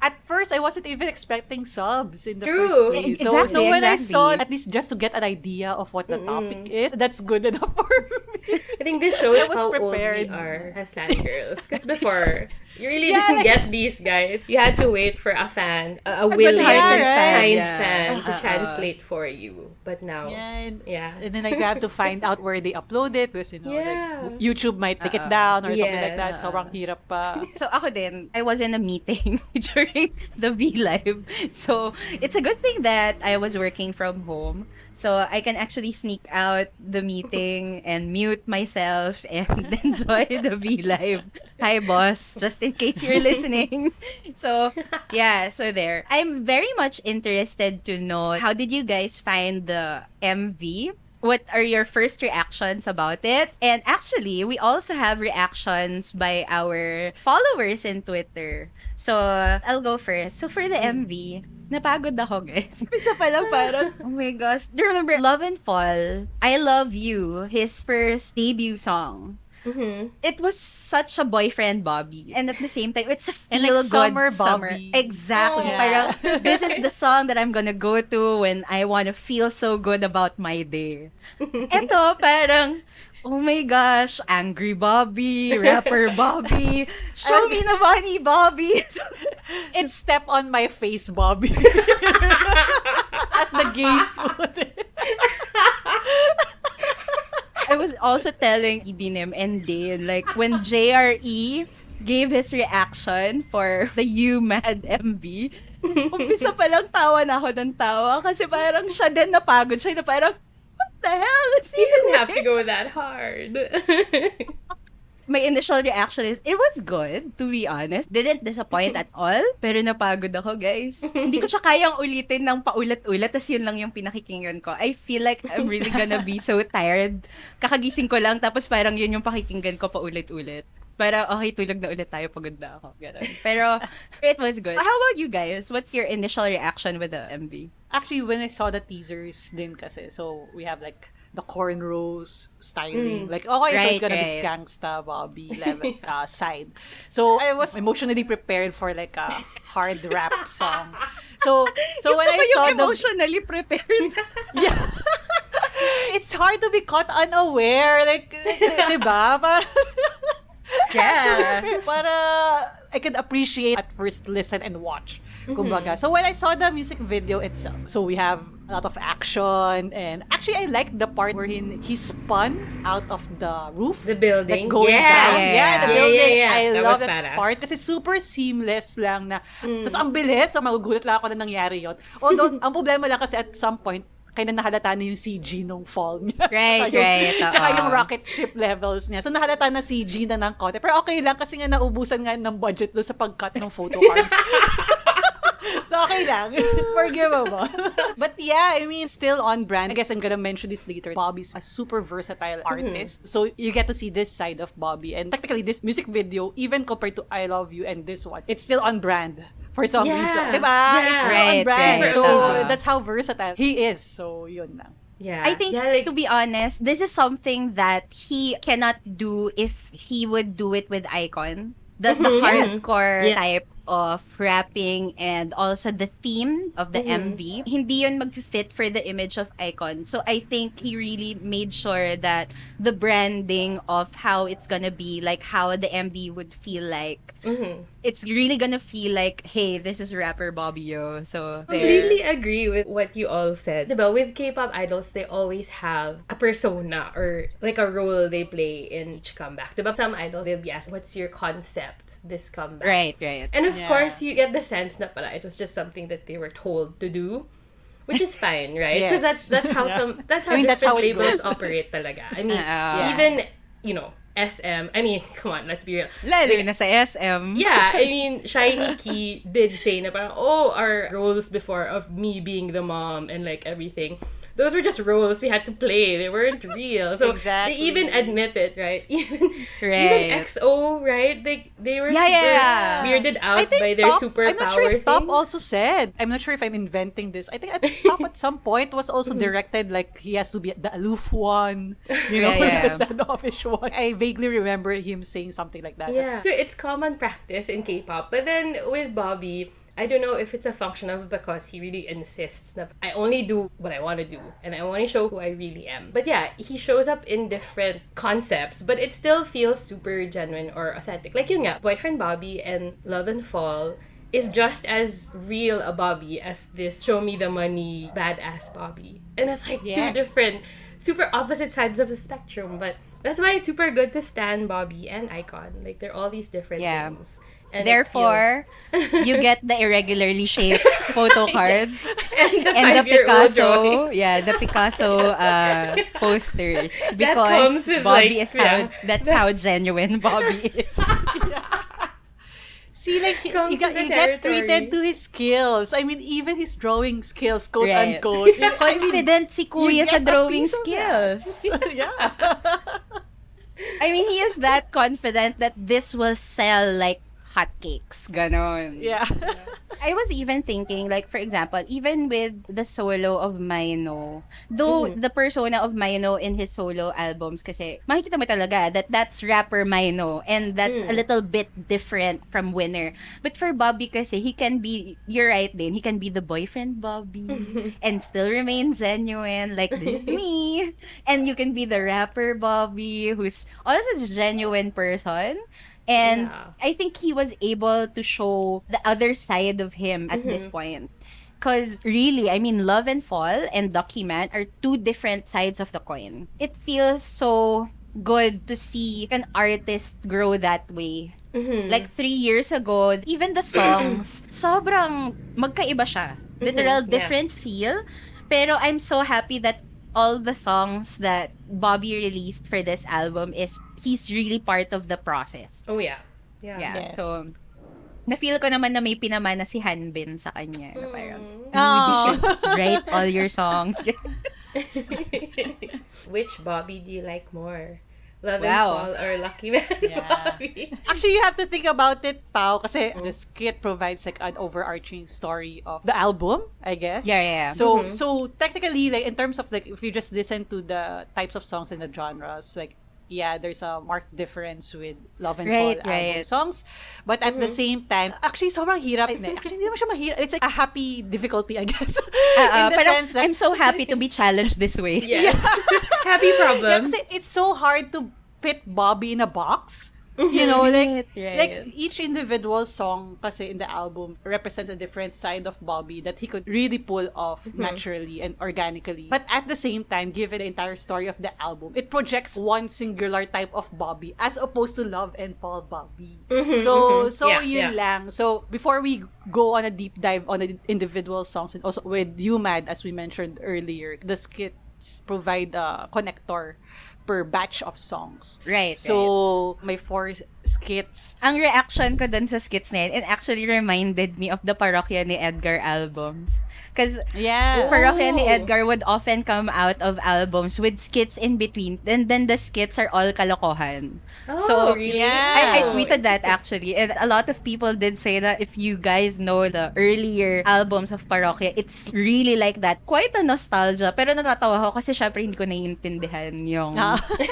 At first, I wasn't even expecting subs in the True. first place. So, Exactly, so when I exactly. saw, at least just to get an idea of what the topic is, that's good enough for me. I think this shows I was how prepared. old we are as fangirls. Because before, you really Yeah, didn't like- get these guys. You had to wait for a fan, a willing, yeah, right? kind Yeah. fan to translate for you. But now, Yeah, yeah. and then I have to find out where they upload it because, Yeah. like, YouTube might take it down or something like that. Yes. Sobrang hirap pa. So ako din, I was in a meeting during the V Live. So it's a good thing that I was working from home. So I can actually sneak out the meeting and mute myself and enjoy the V Live. Hi boss, just in case you're listening. So yeah, so there. I'm very much interested to know, how did you guys find the MV? What are your first reactions about it? And actually, we also have reactions by our followers in Twitter. So, I'll go first. So, for the MV, napagod ako, guys. Isa pa lang parang, oh my gosh. Do you remember Love and Fall, I Love You, his first debut song? Mm-hmm. It was such a boyfriend Bobby. And at the same time, it's a And like feel-good summer summer. Bobby. Exactly. Oh. Parang, this is the song that I'm gonna go to when I wanna feel so good about my day. Eto, parang, oh my gosh, angry Bobby, rapper Bobby, show me the money, Bobby. It's step on my face, Bobby. As the gays put it. I was also telling Idinim and Dane, like, when JRE gave his reaction for the You Mad MV, umpisa pa lang tawa na ako ng tawa kasi parang siya din napagod siya na parang, what the hell is he You didn't doing? have to go that hard. My initial reaction is, it was good, to be honest. Didn't disappoint at all, pero napagod ako, guys. Hindi ko siya kayang ulitin ng paulit-ulit, tas yun lang yung pinakikinggan ko. I feel like I'm really gonna be so tired. Kakagising ko lang, tapos parang yun yung pakikinggan ko paulit-ulit. Para, okay, tulog na ulit tayo, pagod na ako. Ganun. Pero, it was good. How about you guys? What's your initial reaction with the MV? Actually, when I saw the teasers din kasi, so we have like the cornrows styling. Like, okay, so it's Right, gonna right. be gangsta Bobby level side. So I was emotionally prepared for like a hard rap song. So when I saw the emotionally prepared. yeah, it's hard to be caught unaware. Like, diba? Yeah. Para I could appreciate at first listen and watch. Kumbaga. So when I saw the music video itself, so we have a lot of action, and actually I liked the part wherein he spun out of the roof. The building. Like going Yeah. down. Yeah, Yeah, the yeah. building. Yeah, yeah, yeah. I That love was that badass. part kasi super seamless lang na. Tapos ang bilis, so magugulat lang ako na nangyari yun. Although, ang problema lang kasi at some point, kaya na nahalata na yung CG nung fall niya. Right, Tsaka yung, right, oo. Tsaka yung rocket ship levels niya. So, nahalata na CG na ng konti. Pero okay lang kasi nga naubusan nga ng budget doon sa pag-cut ng photo cards. So, okay lang. Forgivable. But yeah, I mean, still on brand. I guess I'm gonna mention this later. Bobby's a super versatile artist. So, you get to see this side of Bobby. And technically, this music video, even compared to I Love You and this one, it's still on brand. For some Yeah. reason. Diba? Yeah. It's still on Right, brand. right. So, Tama. that's how versatile he is. So, yun lang. Yeah. I think, yeah, like, to be honest, this is something that he cannot do if he would do it with Icon. The Yes. hardcore Yeah. type of rapping and also the theme of the MV. Hindi yun mag-fit for the image of Icon. So I think he really made sure that the branding of how it's gonna be, like how the MV would feel like, it's really gonna feel like, hey, this is rapper Bobby Yo. So there. completely agree with what you all said. Diba, with K-pop idols, they always have a persona or like a role they play in each comeback. Diba, some idols, they'll be asked, what's your concept this comeback? Right. And of Yeah. course, you get the sense na pala it was just something that they were told to do. Which is fine, right? Because Yes. that's how Yeah. that's how I mean, that's different how it labels goes. operate talaga. I mean, Yeah. even, SM, I mean, come on, let's be real. Lalo na sa SM. Yeah, I mean, Shiny Key did say na parang, oh, our roles before of me being the mom and like everything, those were just roles we had to play. They weren't real. So Exactly. they even admit it, right? Even Right. XO, right? They were Yeah, super yeah. weirded I out think by their Top, superpower I'm not sure if Top thing. also said. I'm not sure if I'm inventing this. I think Top at some point was also directed like he has to be the aloof one, you know, Yeah, yeah. the standoffish one. I vaguely remember him saying something like that. Yeah. So it's common practice in K-pop. But then with BoBbY, I don't know if it's a function of because he really insists that I only do what I want to do and I only show who I really am. But yeah, he shows up in different concepts, but it still feels super genuine or authentic. Like yun nga, Boyfriend BoBbY and Love and Fall is just as real a BoBbY as this show me the money badass BoBbY. And it's like two Yes. different, super opposite sides of the spectrum. But that's why it's super good to stan BoBbY and iKON. Like they're all these different Yeah. things. And it Therefore, you get the irregularly shaped photo cards and the and the 5-year-old Picasso, drawing. the Picasso posters comes because with, BoBbY like, is how yeah. that's how genuine BoBbY is. See, like, Comes you, with the you get territory. treated to his skills. I mean, even his drawing skills, quote Right. unquote. Confident si Kuya you sa get a drawing piece of that. skills. Yeah. I mean, he is that confident that this will sell like hotcakes. Ganon. Yeah. I was even thinking, like, for example, even with the solo of Maino, though the persona of Maino in his solo albums, kasi makikita mo talaga that that's rapper Maino, and that's a little bit different from Winner. But for BoBbY kasi, he can be, you're right din, he can be the boyfriend BoBbY, and still remain genuine, like, this is me. And you can be the rapper BoBbY, who's also a genuine person. And Yeah. I think he was able to show the other side of him at this point. Because really, I mean, Love and Fall and Ducky Man are two different sides of the coin. It feels so good to see an artist grow that way. Like 3 years ago, even the songs, sobrang magkaiba siya. Literal Yeah. different feel. Pero I'm so happy that all the songs that BoBbY released for this album is he's really part of the process. Oh yeah. Yeah. Yeah, Yes. so na-feel ko naman na may pinamana si Hanbin sa kanya. Na parang, Oh. you should write all your songs. Which BoBbY do you like more? Love Wow. and Fall or Lucky Man Yeah. BoBbY? Actually, you have to think about it, Pao, kasi the skit provides like an overarching story of the album, I guess. Yeah, yeah, yeah. So, so technically, like in terms of like if you just listen to the types of songs and the genres, like yeah, there's a marked difference with Love and Right, Fall album right. songs. But at the same time, actually, sobrang hirap. Actually, hindi naman siya mahirap. It's like a happy difficulty, I guess. In the Pero sense that I'm so happy to be challenged this way. Yes. Happy yeah, problem. kasi it's so hard to fit BoBbY in a box. You know, like Right. like each individual song kasi in the album represents a different side of BoBbY that he could really pull off naturally and organically. But at the same time, given the entire story of the album, it projects one singular type of BoBbY as opposed to Love and Fall BoBbY. So Yeah, yun lang. So before we go on a deep dive on the individual songs and also with UMAD, as we mentioned earlier, the skits provide a connector per batch of songs. Right, So, may 4 skits. Ang reaction ko dun sa skits na yun, it actually reminded me of the Parokya ni Edgar albums. Because Yeah. Parokya ni Oh. Edgar would often come out of albums with skits in between, and then the skits are all kalokohan. Oh, So, really? yeah. I tweeted that actually, and a lot of people did say that if you guys know the earlier albums of Parokya, it's really like that. Quite a nostalgia, pero natatawa ako kasi syempre hindi ko naiintindihan yung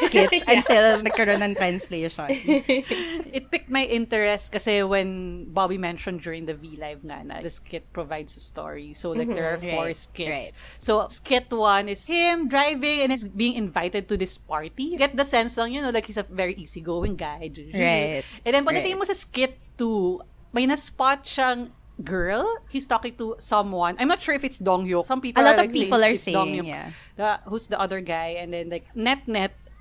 skits Yeah. until nagkaroon ng translation. It piqued my interest kasi when BoBbY mentioned during the V-Live nga na the skit provides a story. So, like, there are 4 Right, skits. right. So, skit 1 is him driving and is being invited to this party. Get the sense lang, you know, like he's a very easygoing guy. Right. And then, pagdating Right. mo sa skit 2, may na-spot siyang girl. He's talking to someone. I'm not sure if it's Donghyuk. Some people A lot are of like people are it's saying, Donghyuk. yeah. Who's the other guy? And then like net,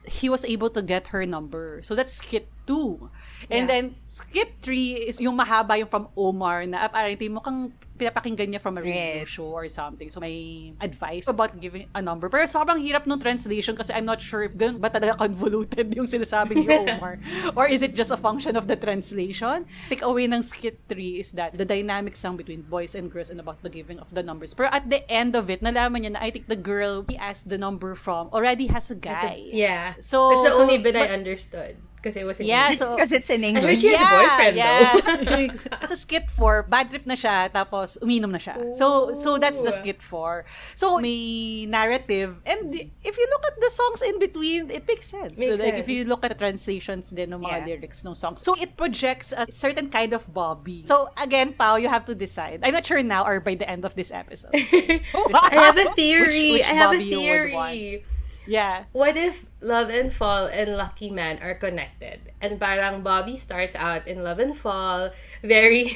he was able to get her number. So that's skit 2. And Yeah. then skit 3 is yung mahaba yung from Omar na apparently mukhang pinapakinggan niya from a radio Right. show or something. So may advice about giving a number. Pero sobrang hirap nung translation kasi I'm not sure if ganun ba talaga convoluted yung sinasabi ni Omar. Or is it just a function of the translation? Take away ng skit 3 is that the dynamics lang between boys and girls and about the giving of the numbers. Pero at the end of it, nalaman niya na I think the girl he asked the number from already has a guy. Yeah. So, That's the only bit I but- understood. Because it was in Yeah, English. so Because it's in I heard English. she has a boyfriend though. Sa skit 4, bad trip na siya, tapos uminom na siya. So that's the skit 4. So may narrative, and if you look at the songs in between, it makes sense. So Makes like sense. if you look at the translations din ng mga Yeah. lyrics ng songs, so it projects a certain kind of BoBbY. So again, Pao, you have to decide. I'm not sure now or by the end of this episode. I have a theory. Which I have a BoBbY you would want? theory. Yeah. What if Love and Fall and Lucky Man are connected? And parang BoBbY starts out in Love and Fall, very...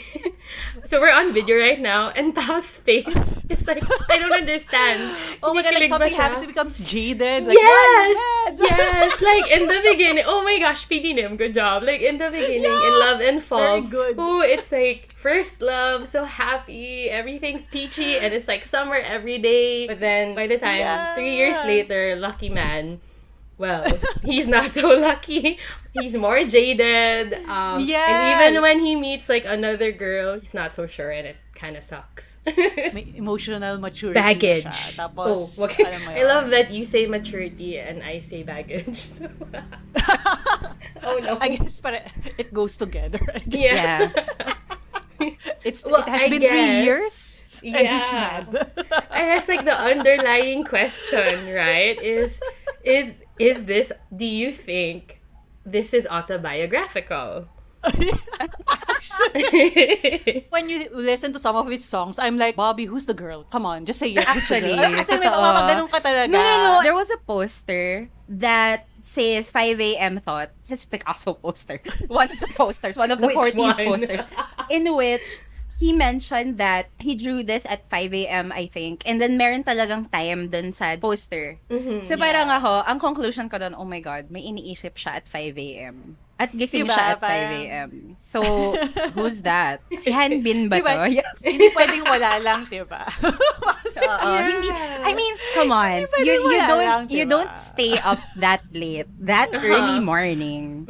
So we're on video right now, and Pao's face is like, I don't understand. Oh my God, like Kinikilig ba something siya? happens, he becomes jaded. Like, Yes! what? Yes! Like, in the beginning, oh my gosh, PD Nim, good job. Like, in the beginning, in Love and Fall, Very good. ooh, it's like, first love, so happy, everything's peachy, and it's like summer every day. But then, by the time, 3 years later, Lucky Man, well, he's not so lucky. He's more jaded. Yeah. And even when he meets, like, another girl, he's not so sure, and it kind of sucks. May emotional maturity Baggage. na siya. Tapos, okay. alam mo I yun. love that you say maturity and I say baggage. So, oh no. I guess it goes together. I guess. Yeah. Well, it has I been guess. 3 years and he's Yeah. mad. I guess like the underlying question, right, is this, do you think this is autobiographical? When you listen to some of his songs, I'm like, BoBbY, who's the girl? Come on, just say it. Who's the Actually, girl? Kasi may totoo. mapapaganon ka talaga. No. There was a poster that says 5 a.m. thoughts. It's Picasso poster. One of the posters, one of the Which 14 one? posters. In which he mentioned that he drew this at 5 a.m. I think. And then meron talagang time dun sa poster. So parang ako, ang conclusion ko dun, oh my God, may iniisip siya at 5 a.m. At gising Diba? siya at 5 Parang- a.m. So, who's that? Si Hanbin ba Diba? to? Yes. Hindi pwedeng wala lang, diba? Oo, Yeah. hindi. I mean, come on. pwedeng wala lang, You diba? don't stay up that late, that early morning.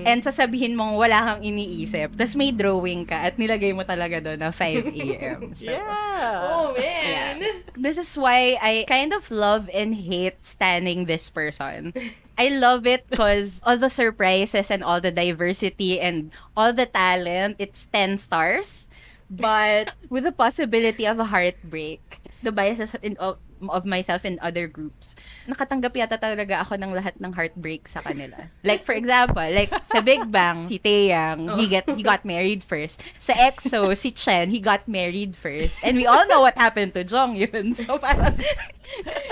And sasabihin mong wala kang iniisip. Tapos may drawing ka at nilagay mo talaga doon na 5 a.m. So, Yeah. Oh man. this is why I kind of love and hate standing this person. I love it because all the surprises and all the diversity and all the talent, it's 10 stars. But with the possibility of a heartbreak, the biases of myself and other groups, nakatanggap yata talaga ako ng lahat ng heartbreak sa kanila. Like, for example, like sa Big Bang, si Taeyang, he got married first. Sa EXO, si Chen, he got married first. And we all know what happened to Jonghyun. So parang,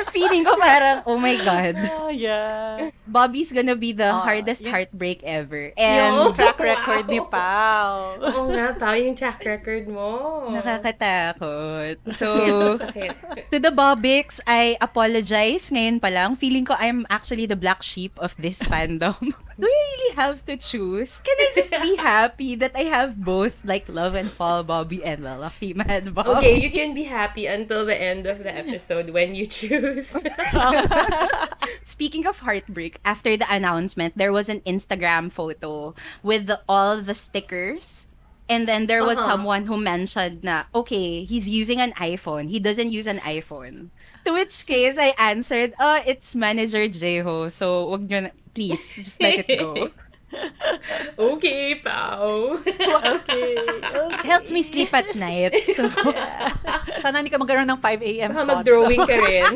feeling ko parang, oh my God. Oh, yeah. BoBbY's gonna be the hardest yeah. heartbreak ever. Yo. And Track record ni Wow. Pao. Oo nga, Pao, yung track record mo. nakakatakot. So, Sakit. to the BoBbYs, I apologize ngayon pa lang. Feeling ko I'm actually the black sheep of this fandom. Do you really have to choose? Can I just be happy that I have both, like Love and Fall BoBbY and the Lucky Man BoBbY? Okay, you can be happy until the end of the episode when you choose. Speaking of heartbreak, after the announcement, there was an Instagram photo with all the stickers. And then there was someone who mentioned na, okay, he's using an iPhone. He doesn't use an iPhone. To which case, I answered, it's Manager Jeho. So, wag nyo na, please, just let it go. Okay, Pao. Okay. It helps me sleep at night. So, Sana hindi ka magkaroon ng 5 a.m. Baka thoughts. mag-drawing ka rin.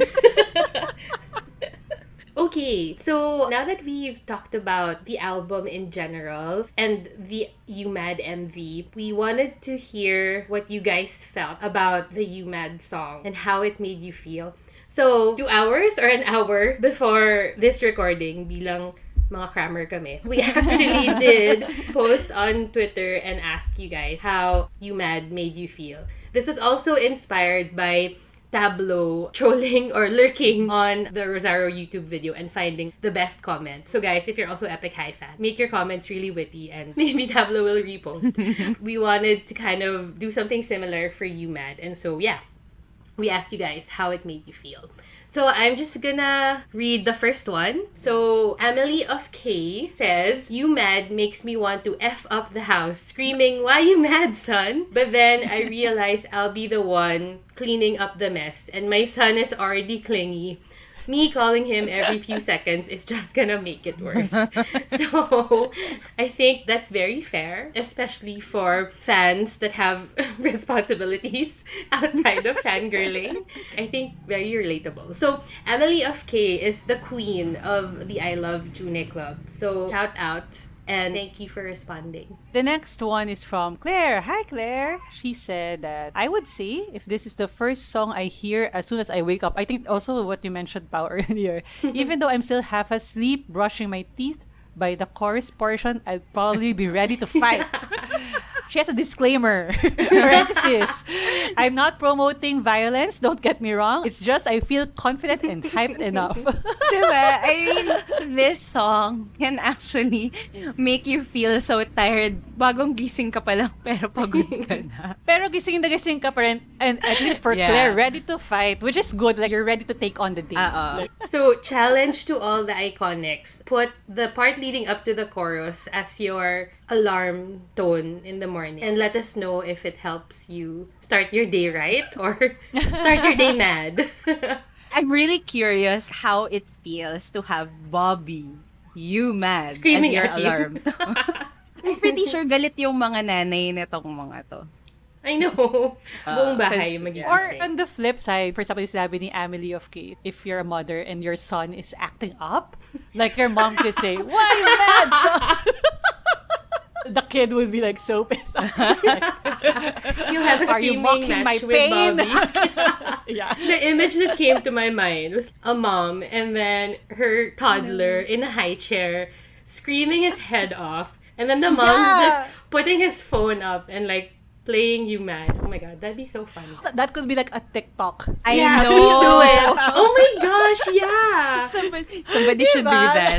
Okay, so now that we've talked about the album in general and the UMAD MV, we wanted to hear what you guys felt about the UMAD song and how it made you feel. So, 2 hours or an hour before this recording, bilang mga crammer kami, we actually did post on Twitter and ask you guys how UMAD made you feel. This was also inspired by Tableau trolling or lurking on the Rosario YouTube video and finding the best comment. So guys, if you're also Epik High fan, make your comments really witty and maybe Tableau will repost. We wanted to kind of do something similar for UMAD, and so yeah, we asked you guys how it made you feel. So I'm just gonna read the first one. So Emily of K says, "You mad makes me want to F up the house, screaming, 'Why you mad, son?' But then I realize I'll be the one cleaning up the mess, and my son is already clingy. Me calling him every few seconds is just gonna make it worse." So I think that's very fair, especially for fans that have responsibilities outside of fangirling. I think very relatable. So Emily of K is the queen of the I Love June Club. So shout out. And thank you for responding. The next one is from Claire. Hi, Claire. She said that I would say if this is the first song I hear as soon as I wake up, I think also what you mentioned, Pao, earlier, even though I'm still half asleep brushing my teeth, by the chorus portion, I'd probably be ready to fight. She has a disclaimer. Parenthesis. I'm not promoting violence, don't get me wrong. It's just I feel confident and hyped enough. Diba? I mean, this song can actually make you feel so tired. Bagong gising ka pa lang, pero pagod ka na. Pero gising na gising ka pa rin, and at least for Yeah. Claire, ready to fight, which is good. Like, you're ready to take on the day. Oo. So, challenge to all the iconics. Put the part leading up to the chorus as your alarm tone in the morning. And let us know if it helps you start your day right or start your day mad. I'm really curious how it feels to have BoBbY, you mad, Screaming as your at you. alarm tone. I'm pretty sure galit yung mga nanay nitong mga to. I know. Buong bahay 'cause- magigising. Or on the flip side, for example, yung sinabi ni Emily of Kate, if you're a mother and your son is acting up, like your mom could say, "Why you mad, son?" The kid would be like so pissed. You'll have a Are you screaming mocking match my with pain? BoBbY. Yeah. The image that came to my mind was a mom and then her toddler in a high chair screaming his head off, and then the mom's Yeah. just putting his phone up and like playing you mad. Oh my god, that'd be so funny. That could be like a TikTok. I Yeah, know. please do it. Oh my gosh, yeah. Somebody should do Diba? that.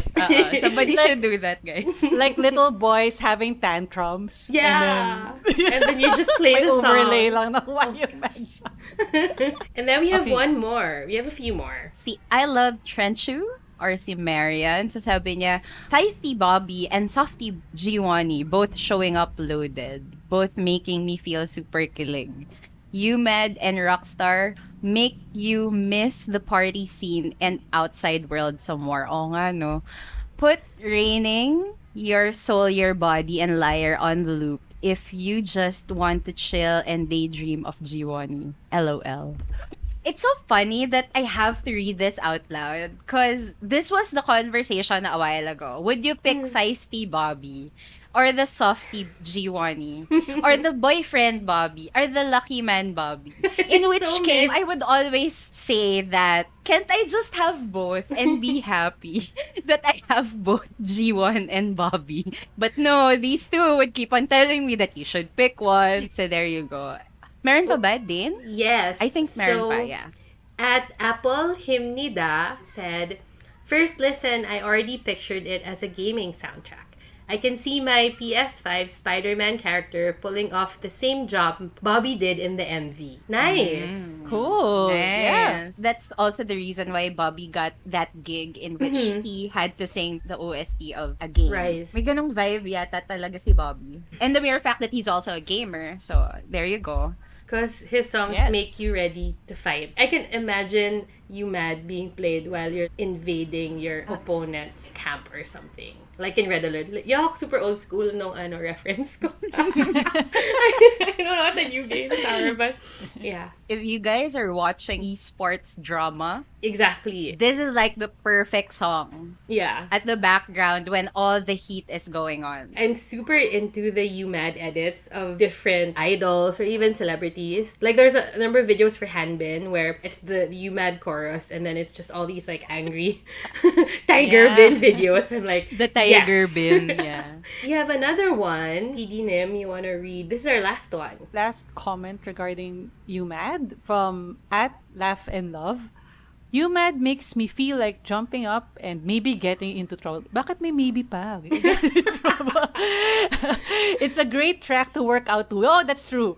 Somebody Like- should do that, guys. Like little boys having tantrums. Yeah. And then you just play May the overlay song. lang ng why you mad, son. And then we have Okay. one more. We have a few more. Si I Love Trenchu or si Marian, sasabi niya, Feisty BoBbY and Softy Giwani both showing up loaded, both making me feel super kilig. UMed and Rockstar make you miss the party scene and outside world some more. Oo nga, no? Put Raining, Your Soul, Your Body, and Liar on the loop if you just want to chill and daydream of Giwani. LOL. It's so funny that I have to read this out loud because this was the conversation a while ago. Would you pick Feisty BoBbY or the Softy Giwani or the boyfriend BoBbY or the lucky man BoBbY? In It's which so case, mixed. I would always say that, can't I just have both and be happy that I have both G1 and BoBbY? But no, these two would keep on telling me that you should pick one. So there you go. Meron pa ba, Dane? Yes. I think meron So, pa, yeah. At Apple Himnida said, "First listen, I already pictured it as a gaming soundtrack. I can see my PS5 Spider-Man character pulling off the same job BoBbY did in the MV. Nice. Cool. Yeah. Yes. That's also the reason why BoBbY got that gig in which he had to sing the OST of a game. Rise. May ganong vibe yata talaga si BoBbY. And the mere fact that he's also a gamer. So, there you go. Because his songs Yes. make you ready to fight. I can imagine you mad being played while you're invading your opponent's camp or something. Like in Red Alert. Yuck, super old school nung reference ko. I don't know what the new games are, but yeah. If you guys are watching esports drama, Exactly. this is like the perfect song Yeah. at the background when all the heat is going on. I'm super into the UMAD edits of different idols or even celebrities. Like there's a number of videos for Hanbin where it's the UMAD chorus chorus, and then it's just all these like angry Tiger Bin videos. I'm like, The Tiger yes. Bin, yeah. You have another one, PD Nim, you want to read? This is our last one. Last comment regarding You Mad from @laugh&love. You Mad makes me feel like jumping up and maybe getting into trouble. Bakit may maybe pa? It's a great track to work out to. Oh, that's true.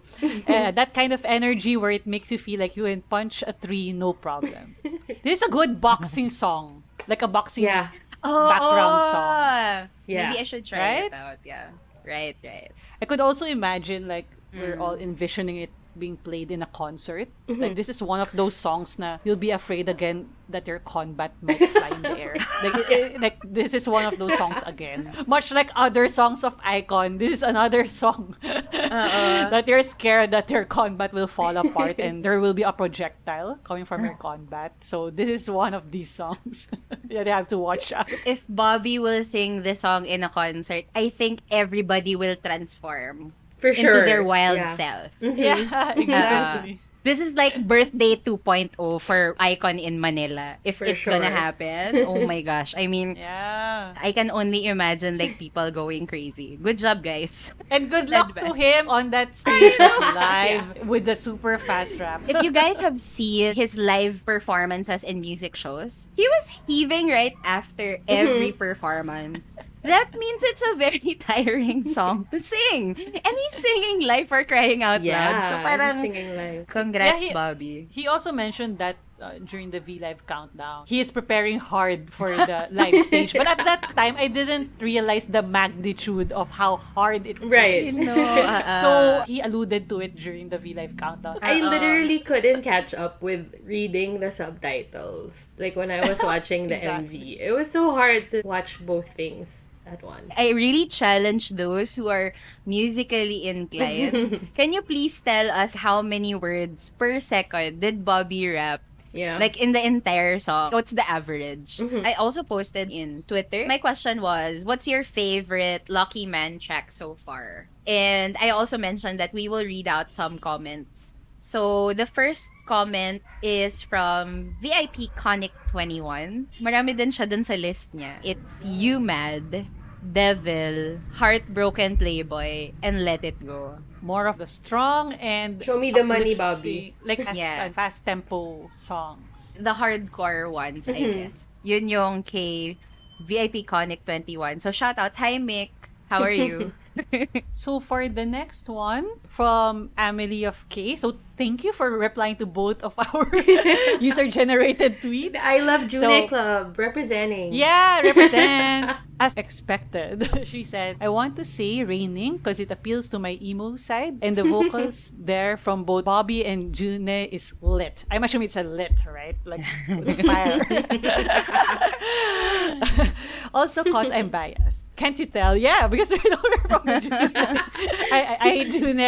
That kind of energy where it makes you feel like you can punch a tree, no problem. This is a good boxing song. Like a boxing Yeah. background song. Yeah. Maybe I should try Right? it out. Yeah. Right. I could also imagine like we're all envisioning it being played in a concert. Like this is one of those songs na you'll be afraid again that your combat might fly in the air. Like this is one of those songs again. Much like other songs of Icon, this is another song that you're scared that your combat will fall apart and there will be a projectile coming from your combat. So this is one of these songs that you have to watch out. If BoBbY will sing this song in a concert, I think everybody will transform For sure. into their wild Yeah. self. Yeah, exactly. This is like birthday 2.0 for Icon in Manila. If For it's gonna sure. happen, oh my gosh. I mean, Yeah. I can only imagine like people going crazy. Good job, guys. And good luck Led by- to him on that stage live with the super fast rap. If you guys have seen his live performances in music shows, he was heaving right after every performance. That means it's a very tiring song to sing. And he's singing live for crying out Yeah. loud. So he's parang, singing live. congrats, Yeah, BoBbY. He also mentioned that during the V-Live countdown, he is preparing hard for the live stage. But at that time, I didn't realize the magnitude of how hard it Right. is. No, So he alluded to it during the V-Live countdown. I literally couldn't catch up with reading the subtitles. Like when I was watching the Exactly. MV. It was so hard to watch both things at once. I really challenge those who are musically inclined. Can you please tell us how many words per second did BoBbY rap? Yeah. Like in the entire song. What's the average? I also posted in Twitter. My question was, what's your favorite Lucky Man track so far? And I also mentioned that we will read out some comments. So, the first comment is from VIP Conic 21. Marami din siya dun sa list niya. It's You Mad, Devil, Heartbroken Playboy, and Let It Go. More of the strong and Show me the money, uplifting, like Yeah. fast tempo songs. The hardcore ones, I guess. Yun yung kay VIP Conic 21. So, shoutouts. Hi, Mick. How are you? So for the next one from Amelie of K. So thank you for replying to both of our user-generated tweets. The I Love June So- Club representing. Yeah, represent. As expected, she said, I want to say Raining because it appeals to my emo side and the vocals there from both BoBbY and June is lit. I'm assuming it's a lit, right? Like fire. Also, cause I'm biased. Can't you tell? Yeah, because we're from June. I hate June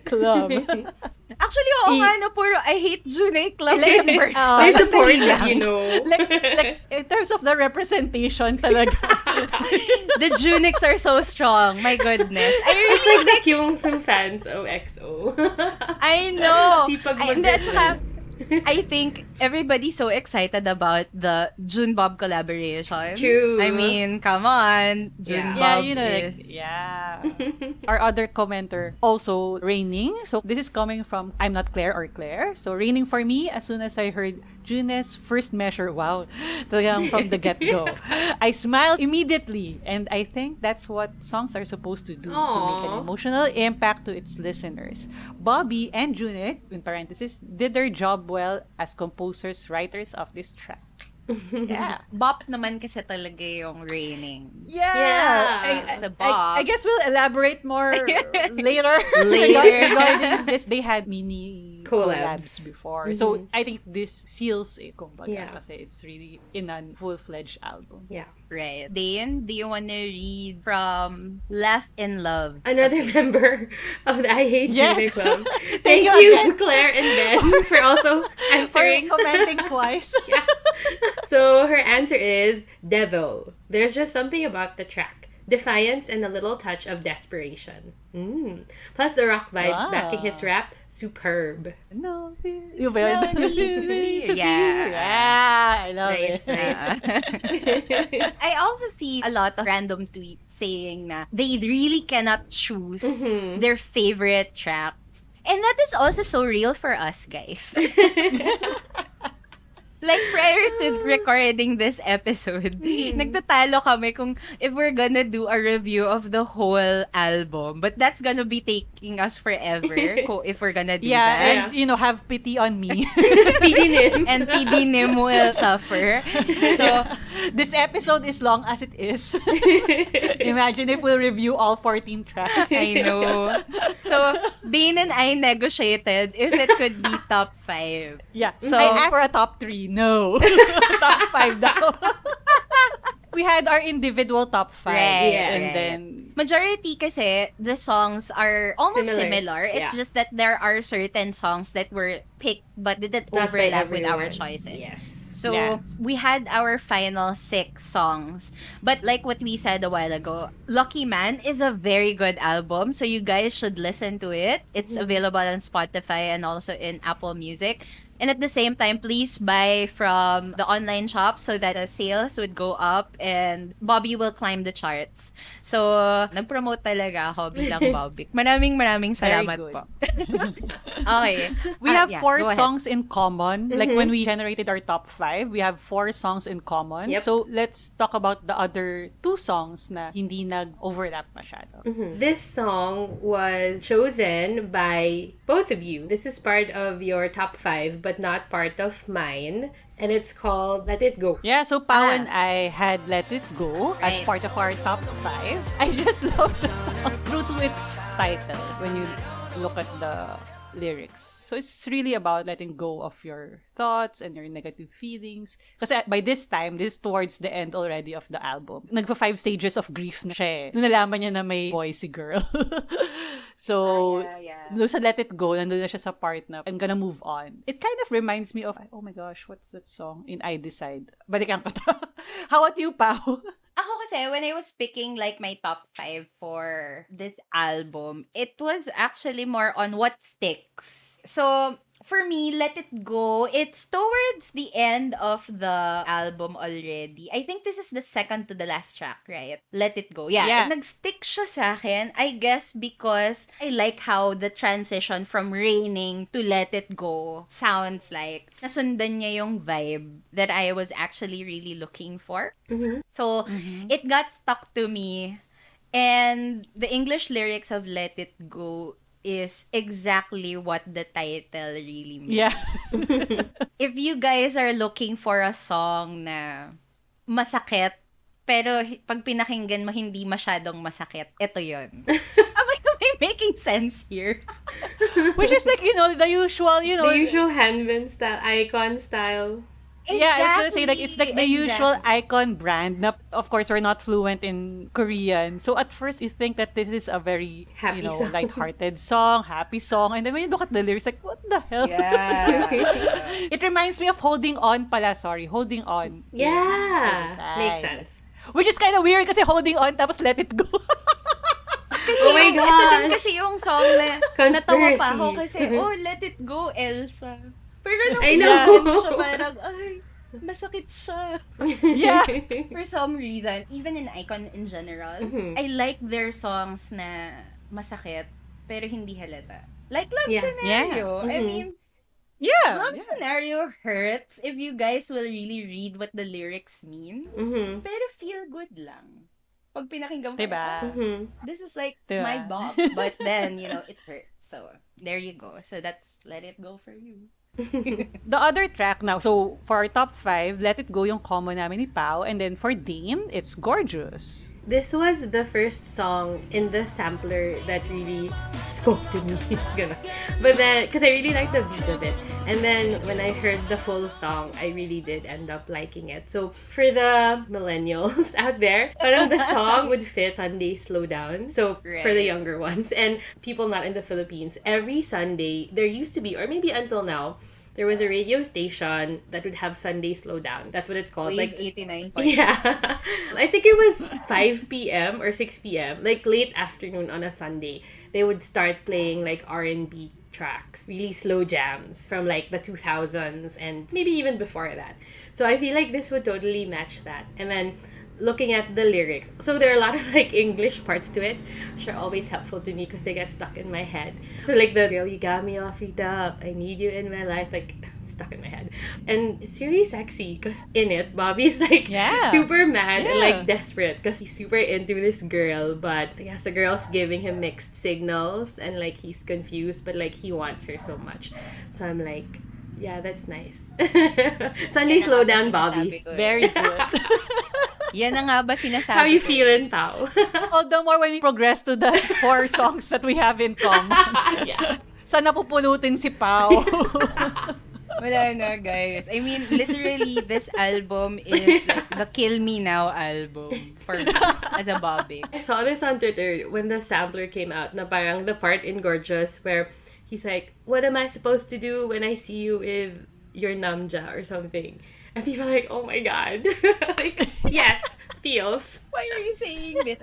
Club. Actually, oo nga, no, puro I hate June Club Like, yung first. I support Sandali that, lang. you know. like, in terms of the representation talaga. The Junix are so strong. My goodness. I It's really, like the Kyungsung fans OXO. I know. Sipag Ay, hindi, at saka, mag-represent. I think everybody's so excited about the June Bob collaboration. True. I mean, come on. June Yeah. Yeah, Bob you know, like, is... yeah. Our other commenter, also Raining. So this is coming from I'm Not Claire or Claire. So Raining for me, as soon as I heard June's first measure, wow, talagang from the get-go. I smiled immediately. And I think that's what songs are supposed to do, to make an Aw. emotional impact to its listeners. BoBbY and June, in parentheses, did their job well as composers, writers of this track. Yeah. Bop naman kasi talaga yung Raining. Yeah. It's a bop. I guess we'll elaborate more later. Later. Regarding this, they had mini Collabs. collabs before. So I think this seals it, kumbaga, Yeah. kasi it's really in a full-fledged album. Yeah. Right. Dane, do you want to read from Left in Love? Another member of the I Hate June Yes. Club. Thank Thank you you, again. Claire and Ben, for also For answering. commenting twice. So her answer is Devil. There's just something about the track. defiance and a little touch of desperation. Plus the rock vibes backing his rap, superb. No, you ba yun? No need to fear. Yeah, I love Nice, it. nice. I also see a lot of random tweets saying na they really cannot choose their favorite track. And that is also so real for us, guys. Like, prior to recording this episode, nagtatalo kami kung if we're gonna do a review of the whole album. But that's gonna be taking us forever if we're gonna do that. And, have pity on me. Pidinin. And PD Nim will suffer. So, This episode is long as it is. Imagine if we'll review all 14 tracks. I know. So, Dane and I negotiated if it could be top 5. Yeah. So- I asked for a top 3. No. Top 5 daw. We had our individual top 5s. Right, and right. then... Majority kasi, the songs are almost similar. It's Yeah. just that there are certain songs that were picked but didn't Not by overlap with our everyone. choices. Yes. So, Yeah. we had our final 6 songs. But like what we said a while ago, Lucky Man is a very good album. So, you guys should listen to it. It's available on Spotify and also in Apple Music. And at the same time, please buy from the online shop so that the sales would go up and BoBbY will climb the charts. So, nag-promote talaga ako bilang BoBbY. Maraming salamat good. po. Okay. We have yeah, 4 go ahead. songs in common. Like when we generated our top 5, we have 4 songs in common. Yep. So let's talk about the other 2 songs na hindi nag-overlap masyado. This song was chosen by both of you. This is part of your top 5, but not part of mine. And it's called Let It Go. Yeah, so Pao and I had Let It Go as Right. part of our top 5. I just love the song. True to its title when you look at the lyrics. So it's really about letting go of your thoughts and your negative feelings. Kasi by this time, this is towards the end already of the album. Nagpa 5 stages of grief na siya. Nung nalaman niya na may boy si girl. So, so sa Let It Go, nandun na siya sa part na I'm gonna move on. It kind of reminds me of, oh my gosh, what's that song? In I Decide. Balikan ko to. How about you, Pao? Ako kasi, when I was picking like my top 5 for this album, it was actually more on what sticks. So, for me, Let It Go, it's towards the end of the album already. I think this is the second to the last track, right? Let It Go. Yeah. Nag-stick siya sa akin, I guess because I like how the transition from Raining to Let It Go sounds like nasundan niya yung vibe that I was actually really looking for. So, it got stuck to me. And the English lyrics of Let It Go is exactly what the title really means. Yeah. If you guys are looking for a song na masakit, pero pag pinakinggan mo hindi masyadong masakit, ito yun. Am I making sense here? Which is like, the usual, The usual Hanbin style, icon style. Yeah, I was gonna say, like, it's like the Exactly. usual icon brand. Na, of course, we're not fluent in Korean. So at first, you think that this is a very, Happy song. lighthearted song, happy song. And then when you look at the lyrics, like, what the hell? Yeah. It reminds me of Holding On pala, sorry. Holding On. Yeah. Inside. Makes sense. Which is kind of weird kasi Holding On tapos Let It Go. Kasi Oh my ito din gosh. kasi yung song na natawa pa ako Conspiracy. kasi, Let It Go, Elsa. Pero nung I know. pinakinggan mo siya, parang, ay, masakit siya. Yeah. For some reason, even in Icon in general, I like their songs na masakit, pero hindi halata. Like Love Yeah. Scenario. I mean, Yeah. Love Scenario hurts if you guys will really read what the lyrics mean. Pero feel good lang. Pag pinakinggan mo, Diba? this is like Diba? my bop. But then, it hurts. So, there you go. So, that's Let It Go for you. The other track now, so for our top 5, Let It Go yung common namin ni Pao. And then for Dane, it's Gorgeous. This was the first song in the sampler that really spoke to me. Ganun. But then, because I really liked the beat of it. And then, when I heard the full song, I really did end up liking it. So, for the millennials out there, parang the song would fit Sunday Slow Down. So, for the Right. younger ones. And people not in the Philippines, every Sunday, there used to be, or maybe until now, there was a radio station that would have Sunday Slowdown. That's what it's called. Wave Like 89. yeah. I think it was 5 p.m. or 6 p.m. Like late afternoon on a Sunday. They would start playing like R&B tracks, really slow jams from like the 2000s and maybe even before that. So I feel like this would totally match that. And then looking at the lyrics, so there are a lot of like English parts to it, which are always helpful to me because they get stuck in my head. So like the girl, you got me all freaked up, I need you in my life, like stuck in my head. And it's really sexy because in it, Bobby's like super mad and like desperate because he's super into this girl, but I guess the girl's giving him mixed signals and like he's confused, but like he wants her so much. So I'm like, yeah, that's nice. Sunday Slowdown, Bobby. Very good. Yan na nga ba sinasabi How you ko? feeling, Tao? All the more when we progress to the 4 songs that we have in common. Yeah. Sana pupulutin si Pao. Wala na, guys. I mean, literally, this album is like the Kill Me Now album for me as a BoBbY. I saw this on Twitter when the sampler came out na parang the part in Gorgeous where he's like, what am I supposed to do when I see you with your namja or something? And people are like, oh my god. Like, yes, feels. Why are you saying this?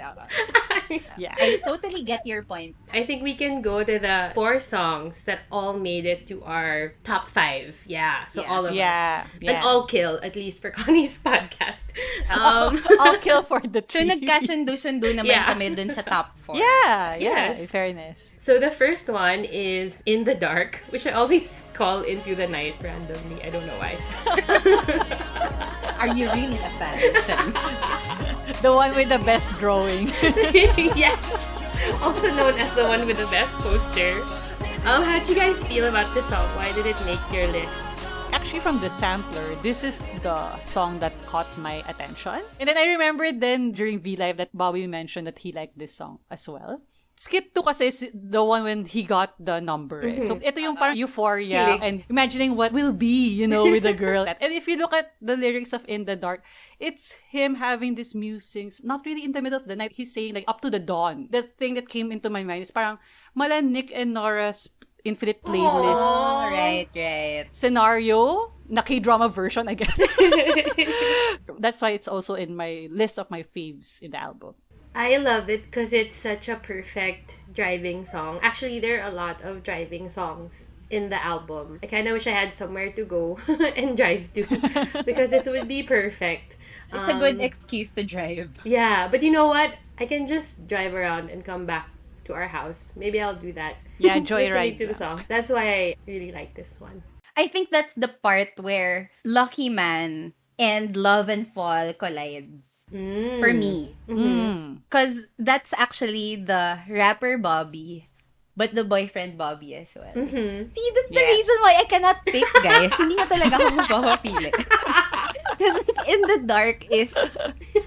Yeah. I totally get your point. I think we can go to the 4 songs that all made it to our top 5. Yeah, so Yeah. all of us. Yeah. And all kill, at least for Connie's podcast. I'll kill for the So, team. nagkasundo-sundo naman Yeah. kami dun sa top 4. Yeah, Yes. in fairness. So the first one is In the Dark, which I always call Into the Night randomly. I don't know why. Are you really a fan? The one with the best drawing. Yes. Also known as the one with the best poster. How'd you guys feel about this song? Why did it make your list? Actually, from the sampler, this is the song that caught my attention. And then I remembered then during V-Live that BoBbY mentioned that he liked this song as well. Skip 2 kasi is the one when he got the number. So, ito yung parang euphoria and imagining what will be, with the girl. And if you look at the lyrics of In the Dark, it's him having these musings, not really in the middle of the night. He's saying like up to the dawn. The thing that came into my mind is parang mala Nick and Nora's Infinite Playlist Oh, right. scenario, na K-drama version, I guess. That's why it's also in my list of my faves in the album. I love it because it's such a perfect driving song. Actually, there are a lot of driving songs in the album. I kind of wish I had somewhere to go and drive to because this would be perfect. It's a good excuse to drive. Yeah, but you know what? I can just drive around and come back to our house. Maybe I'll do that. Yeah, Listening joyride to the song. That's why I really like this one. I think that's the part where Lucky Man and Love and Fall collides. For me. Because that's actually the rapper BoBbY, but the boyfriend BoBbY as well. See, that's the Yes. reason why I cannot pick, guys. Hindi na talaga ako magpapapili. Because In the Dark is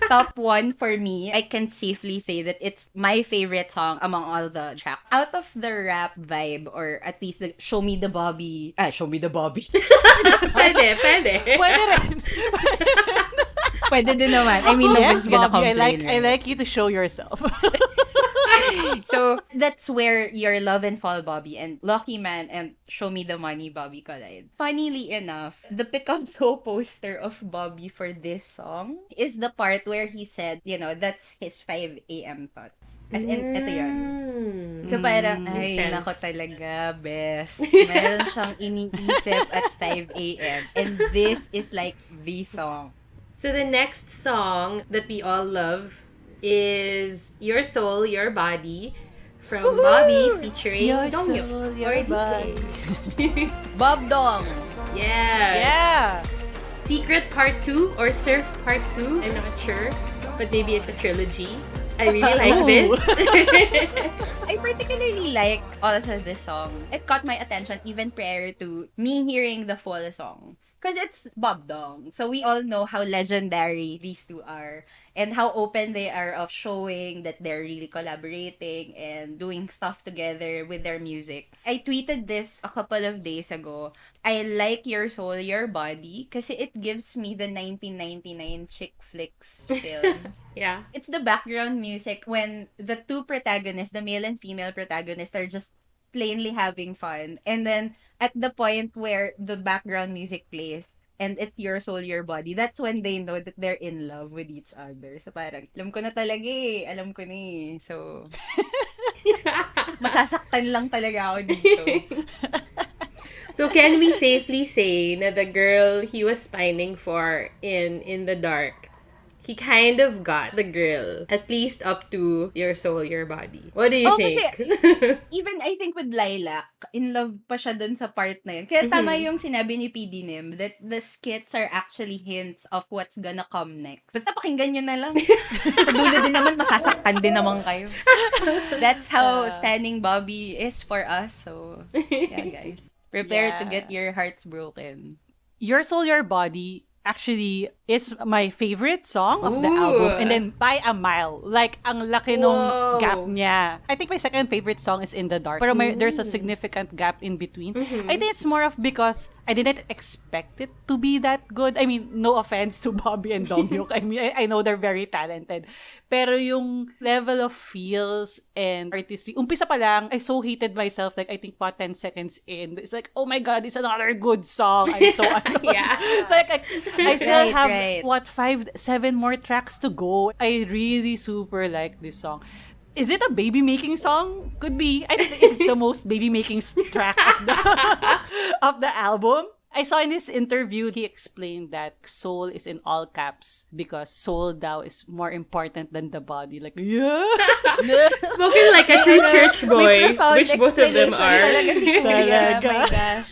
top 1 for me. I can safely say that it's my favorite song among all the tracks. Out of the rap vibe, or at least the Show Me the BoBbY. Show Me the BoBbY. Pwede. Pwede rin. Pwede din naman. I mean, Yes, nobody's gonna BoBbY, complain. I like you to show yourself. So, that's where your Love and Fall BoBbY and Lucky Man and Show Me the Money BoBbY collide. Funnily enough, the pick up so poster of BoBbY for this song is the part where he said, that's his 5 a.m. thoughts. As in, ito yun. So, parang, ay, sense. nako talaga, best. Meron siyang iniisip at 5 a.m. And this is like the song. So the next song that we all love is Your Soul, Your Body from BoBbY featuring Your Donghyuk soul, or your DK. Bob Dong! Yeah. Yeah. Secret Part 2 or Surf Part 2. I'm not sure, but maybe it's a trilogy. I really like this. I particularly like also this song. It caught my attention even prior to me hearing the full song. Because it's Bob Dong. So we all know how legendary these two are and how open they are of showing that they're really collaborating and doing stuff together with their music. I tweeted this a couple of days ago. I like Your Soul, Your Body kasi it gives me the 1999 chick flicks films. Yeah. It's the background music when the two protagonists, the male and female protagonists, are just plainly having fun. And then at the point where the background music plays and it's your soul, your body, that's when they know that they're in love with each other. So parang, alam ko na talaga eh. Alam ko na eh. So, masasaktan lang talaga ako dito. So can we safely say na the girl he was pining for in the dark, he kind of got the girl, at least up to your soul, your body? What do you think? Even I think with Lilac, in love pa siya dun sa part na yun. Kaya tama yung sinabi ni PD Nim that the skits are actually hints of what's gonna come next. Basta pakinggan nyo na lang. Sa dulo din naman, masasaktan din naman kayo. That's how standing BoBbY is for us. So, yeah guys. Prepare to get your hearts broken. Your Soul, Your Body actually is my favorite song of the album. And then by a mile. Like, ang laki nung gap niya. I think my second favorite song is In the Dark. Pero there's a significant gap in between. I think it's more of because I didn't expect it to be that good. I mean, no offense to BoBbY and Donghyuk. I mean, I know they're very talented. Pero yung level of feels and artistry, umpisa pa lang, I so hated myself. Like, I think pa 10 seconds in. It's like, oh my God, it's another good song. I'm so annoyed. Yeah. It's like, I still Right, have, right. 7 more tracks to go. I really super like this song. Is it a baby-making song? Could be. I think it's the most baby-making track of the album. I saw in this interview, he explained that soul is in all caps because soul daw is more important than the body. Like, yeah. Spoken like a true church boy, Profound which both of them explanation are. Talaga si Kuya. Talaga. My gosh.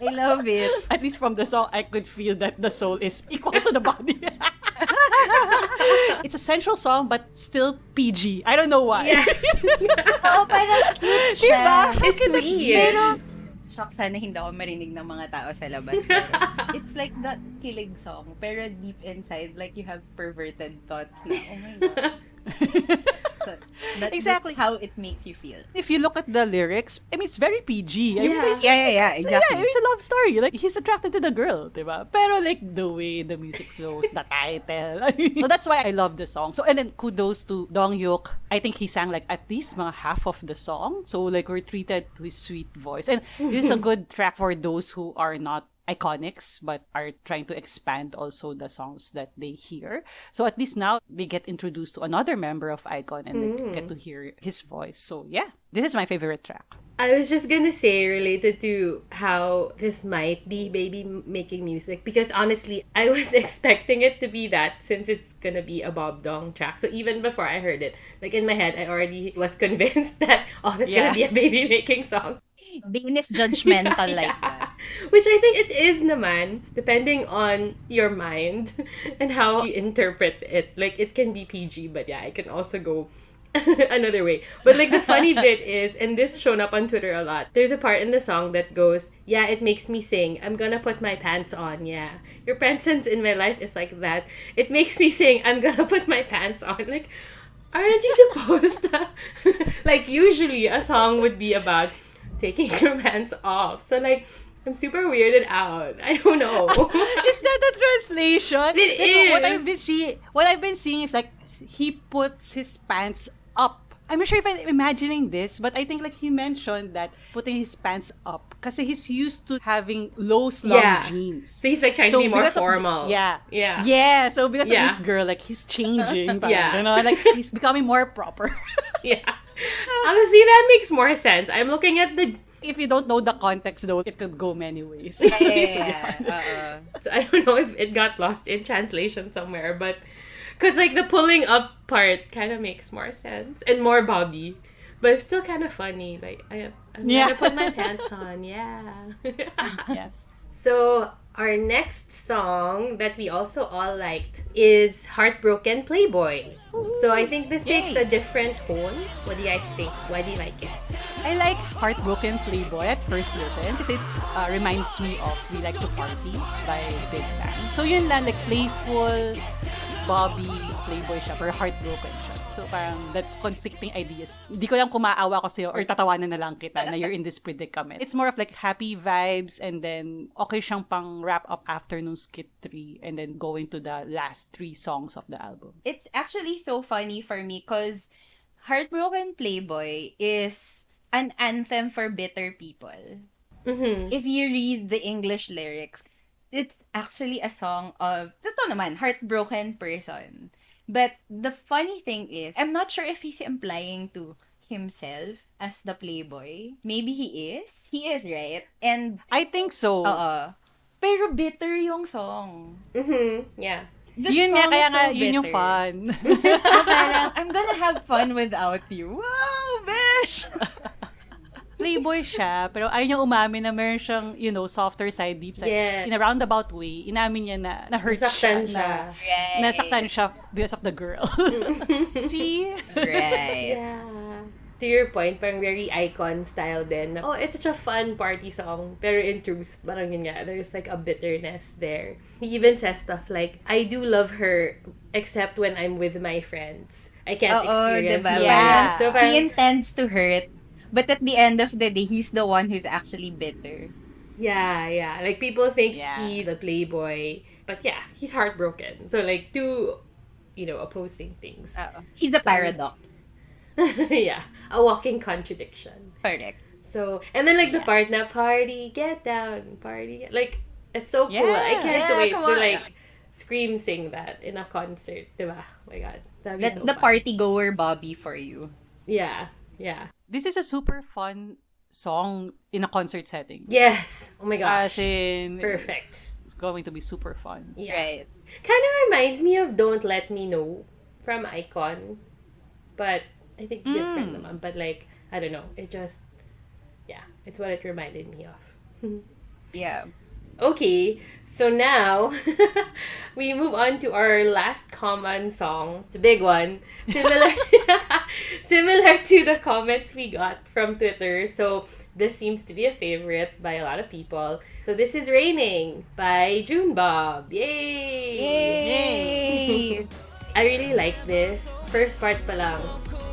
I love it. At least from the song, I could feel that the soul is equal to the body. It's a sensual song, but still PG. I don't know why. Yeah. Oo, parang cute siya. Diba? It's sweet. Pero, shock sana hindi ako marinig ng mga tao sa labas. Pero, it's like that kilig song. Pero deep inside, like you have perverted thoughts na, oh my God. So, Exactly. That's how it makes you feel. If you look at the lyrics, I mean, it's very PG. I mean, Yeah. there's- Yeah, So, yeah, it's a love story. Like, he's attracted to the girl, diba? Pero, like, the way the music flows, the title. So, that's why I love the song. So, and then, kudos to Donghyuk. I think he sang, like, at least mga half of the song. So, like, we're treated to his sweet voice. And this is a good track for those who are not iconics but are trying to expand also the songs that they hear. So at least now they get introduced to another member of iKON and they get to hear his voice. So yeah, this is my favorite track. I was just gonna say, related to how this might be baby making music, because honestly, I was expecting it to be that since it's gonna be a Bob Dong track. So even before I heard it, like in my head, I already was convinced that, oh, it's gonna be a baby making song. Dane is judgmental like that. Which I think it is naman, depending on your mind and how you interpret it. Like, it can be PG, but yeah, it can also go another way. But like, the funny bit is, and this shown up on Twitter a lot, there's a part in the song that goes, yeah, it makes me sing, I'm gonna put my pants on, yeah. Your presence in my life is like that. It makes me sing, I'm gonna put my pants on. Like, aren't you supposed to? Like, usually a song would be about taking your pants off. So like, I'm super weirded out. I don't know. Is that the translation? It That's is. What I've been seeing is like he puts his pants up. I'm not sure if I'm imagining this, but I think like he mentioned that putting his pants up kasi he's used to having low slung jeans. So he's like trying to be more because of formal. Yeah. So because of this girl, like he's changing. Yeah. You know, like he's becoming more proper. Yeah. Honestly, that makes more sense. I'm looking at the... If you don't know the context though, it could go many ways. Yeah. So I don't know if it got lost in translation somewhere, but... Because like the pulling up part kind of makes more sense. And more BoBbY. But it's still kind of funny. Like, I'm gonna put my pants on. Yeah. Yeah. So, our next song that we also all liked is Heartbroken Playboy. So, I think this takes a different tone. What do you guys think? Why do you like it? I like Heartbroken Playboy at first listen because it reminds me of We Like to Party by Big Bang. So yun lang, like playful, BoBbY, Playboy siya, pero heartbroken siya. So parang that's conflicting ideas. Hindi ko lang kumaawa ko sa'yo or tatawanan na lang kita na you're in this predicament. It's more of like happy vibes and then okay siyang pang wrap up after nung skit 3 and then going to the last 3 songs of the album. It's actually so funny for me because Heartbroken Playboy is an anthem for bitter people. Mm-hmm. If you read the English lyrics, it's actually a song of, ito naman, heartbroken person. But the funny thing is, I'm not sure if he's implying to himself as the playboy. Maybe he is. He is, right? And, I think so. pero bitter yung song. Mm-hmm. Yeah. The Yun nga, song kaya is nga, so yun yung bitter. fun. So parang, I'm gonna have fun without you. Wow, bish! Playboy siya, pero ayaw niya umamin na meron siyang, softer side, deep side. Yeah. In a roundabout way, inamin niya na hurt Nasaktan siya. Right. Nasaktan siya because of the girl. See? Right. Yeah. To your point, parang very icon style din. Oh, it's such a fun party song. Pero in truth, parang yun nga, there's like a bitterness there. He even says stuff like, I do love her, except when I'm with my friends. I can't experience diba? love. Yeah. So He parang, intends to hurt, but at the end of the day, he's the one who's actually bitter. yeah. Like, people think Yeah. he's a playboy. But yeah, he's heartbroken. So like, two, opposing things. He's a So- paradox. Yeah. A walking contradiction. Correct. So, and then like the part na party, get down, party. Like, it's so cool. I Yeah. can't Yeah, wait come to on. like scream sing that in a concert. Diba? Oh my God. That'd be That's so the fun. party goer BoBbY for you. Yeah. This is a super fun song in a concert setting. Yes. Oh my gosh. As in, Perfect. It's going to be super fun. Yeah. Right. Kind of reminds me of Don't Let Me Know from Icon. But I think different naman. But like, I don't know. It just, yeah. It's what it reminded me of. Yeah. Okay, so now we move on to our last common song. It's a big one. Similar similar to the comments we got from Twitter. So this seems to be a favorite by a lot of people. So this is Raining by BoBbY. Yay! Yay! I really like this. First part pa lang,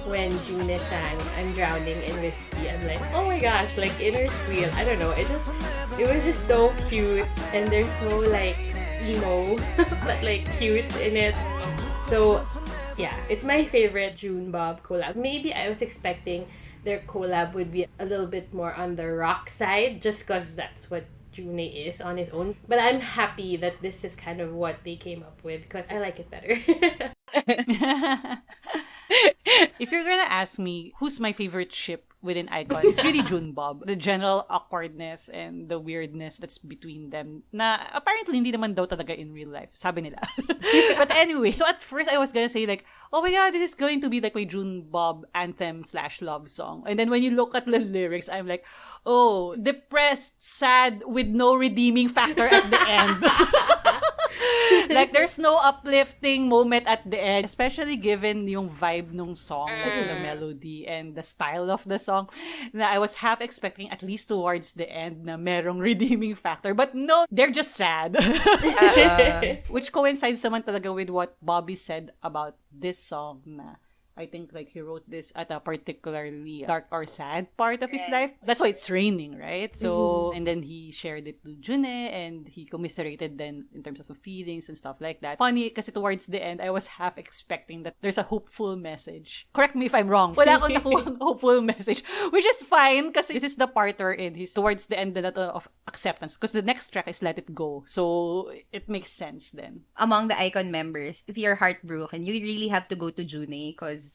when June sang I'm drowning in whiskey, I'm like, oh my gosh, like inner squeal. I don't know. It was just so cute, and there's no like emo, but like cute in it. So yeah, it's my favorite June Bob collab. Maybe I was expecting their collab would be a little bit more on the rock side, just cause that's what June is on his own. But I'm happy that this is kind of what they came up with, because I like it better. If you're gonna ask me who's my favorite ship within Icon, it's really BoBbY. The general awkwardness and the weirdness that's between them na apparently hindi naman daw talaga in real life, sabi nila. But anyway, so at first I was gonna say like, oh my god, this is going to be like my BoBbY anthem/love song. And then when you look at the lyrics, I'm like, oh, depressed, sad, with no redeeming factor at the end. Like, there's no uplifting moment at the end, especially given yung vibe nung song, like the melody and the style of the song, na I was half expecting at least towards the end na merong redeeming factor. But no, they're just sad. Which coincides naman talaga with what BoBbY said about this song na I think like he wrote this at a particularly dark or sad part of his life. That's why it's raining, right? So, and then he shared it to June and he commiserated then in terms of the feelings and stuff like that. Funny, kasi towards the end, I was half expecting that there's a hopeful message. Correct me if I'm wrong. Wala akong nakuha hopeful message, which is fine kasi this is the part wherein he's towards the end of acceptance because the next track is Let It Go. So, it makes sense then. Among the Icon members, if you're heartbroken, you really have to go to June because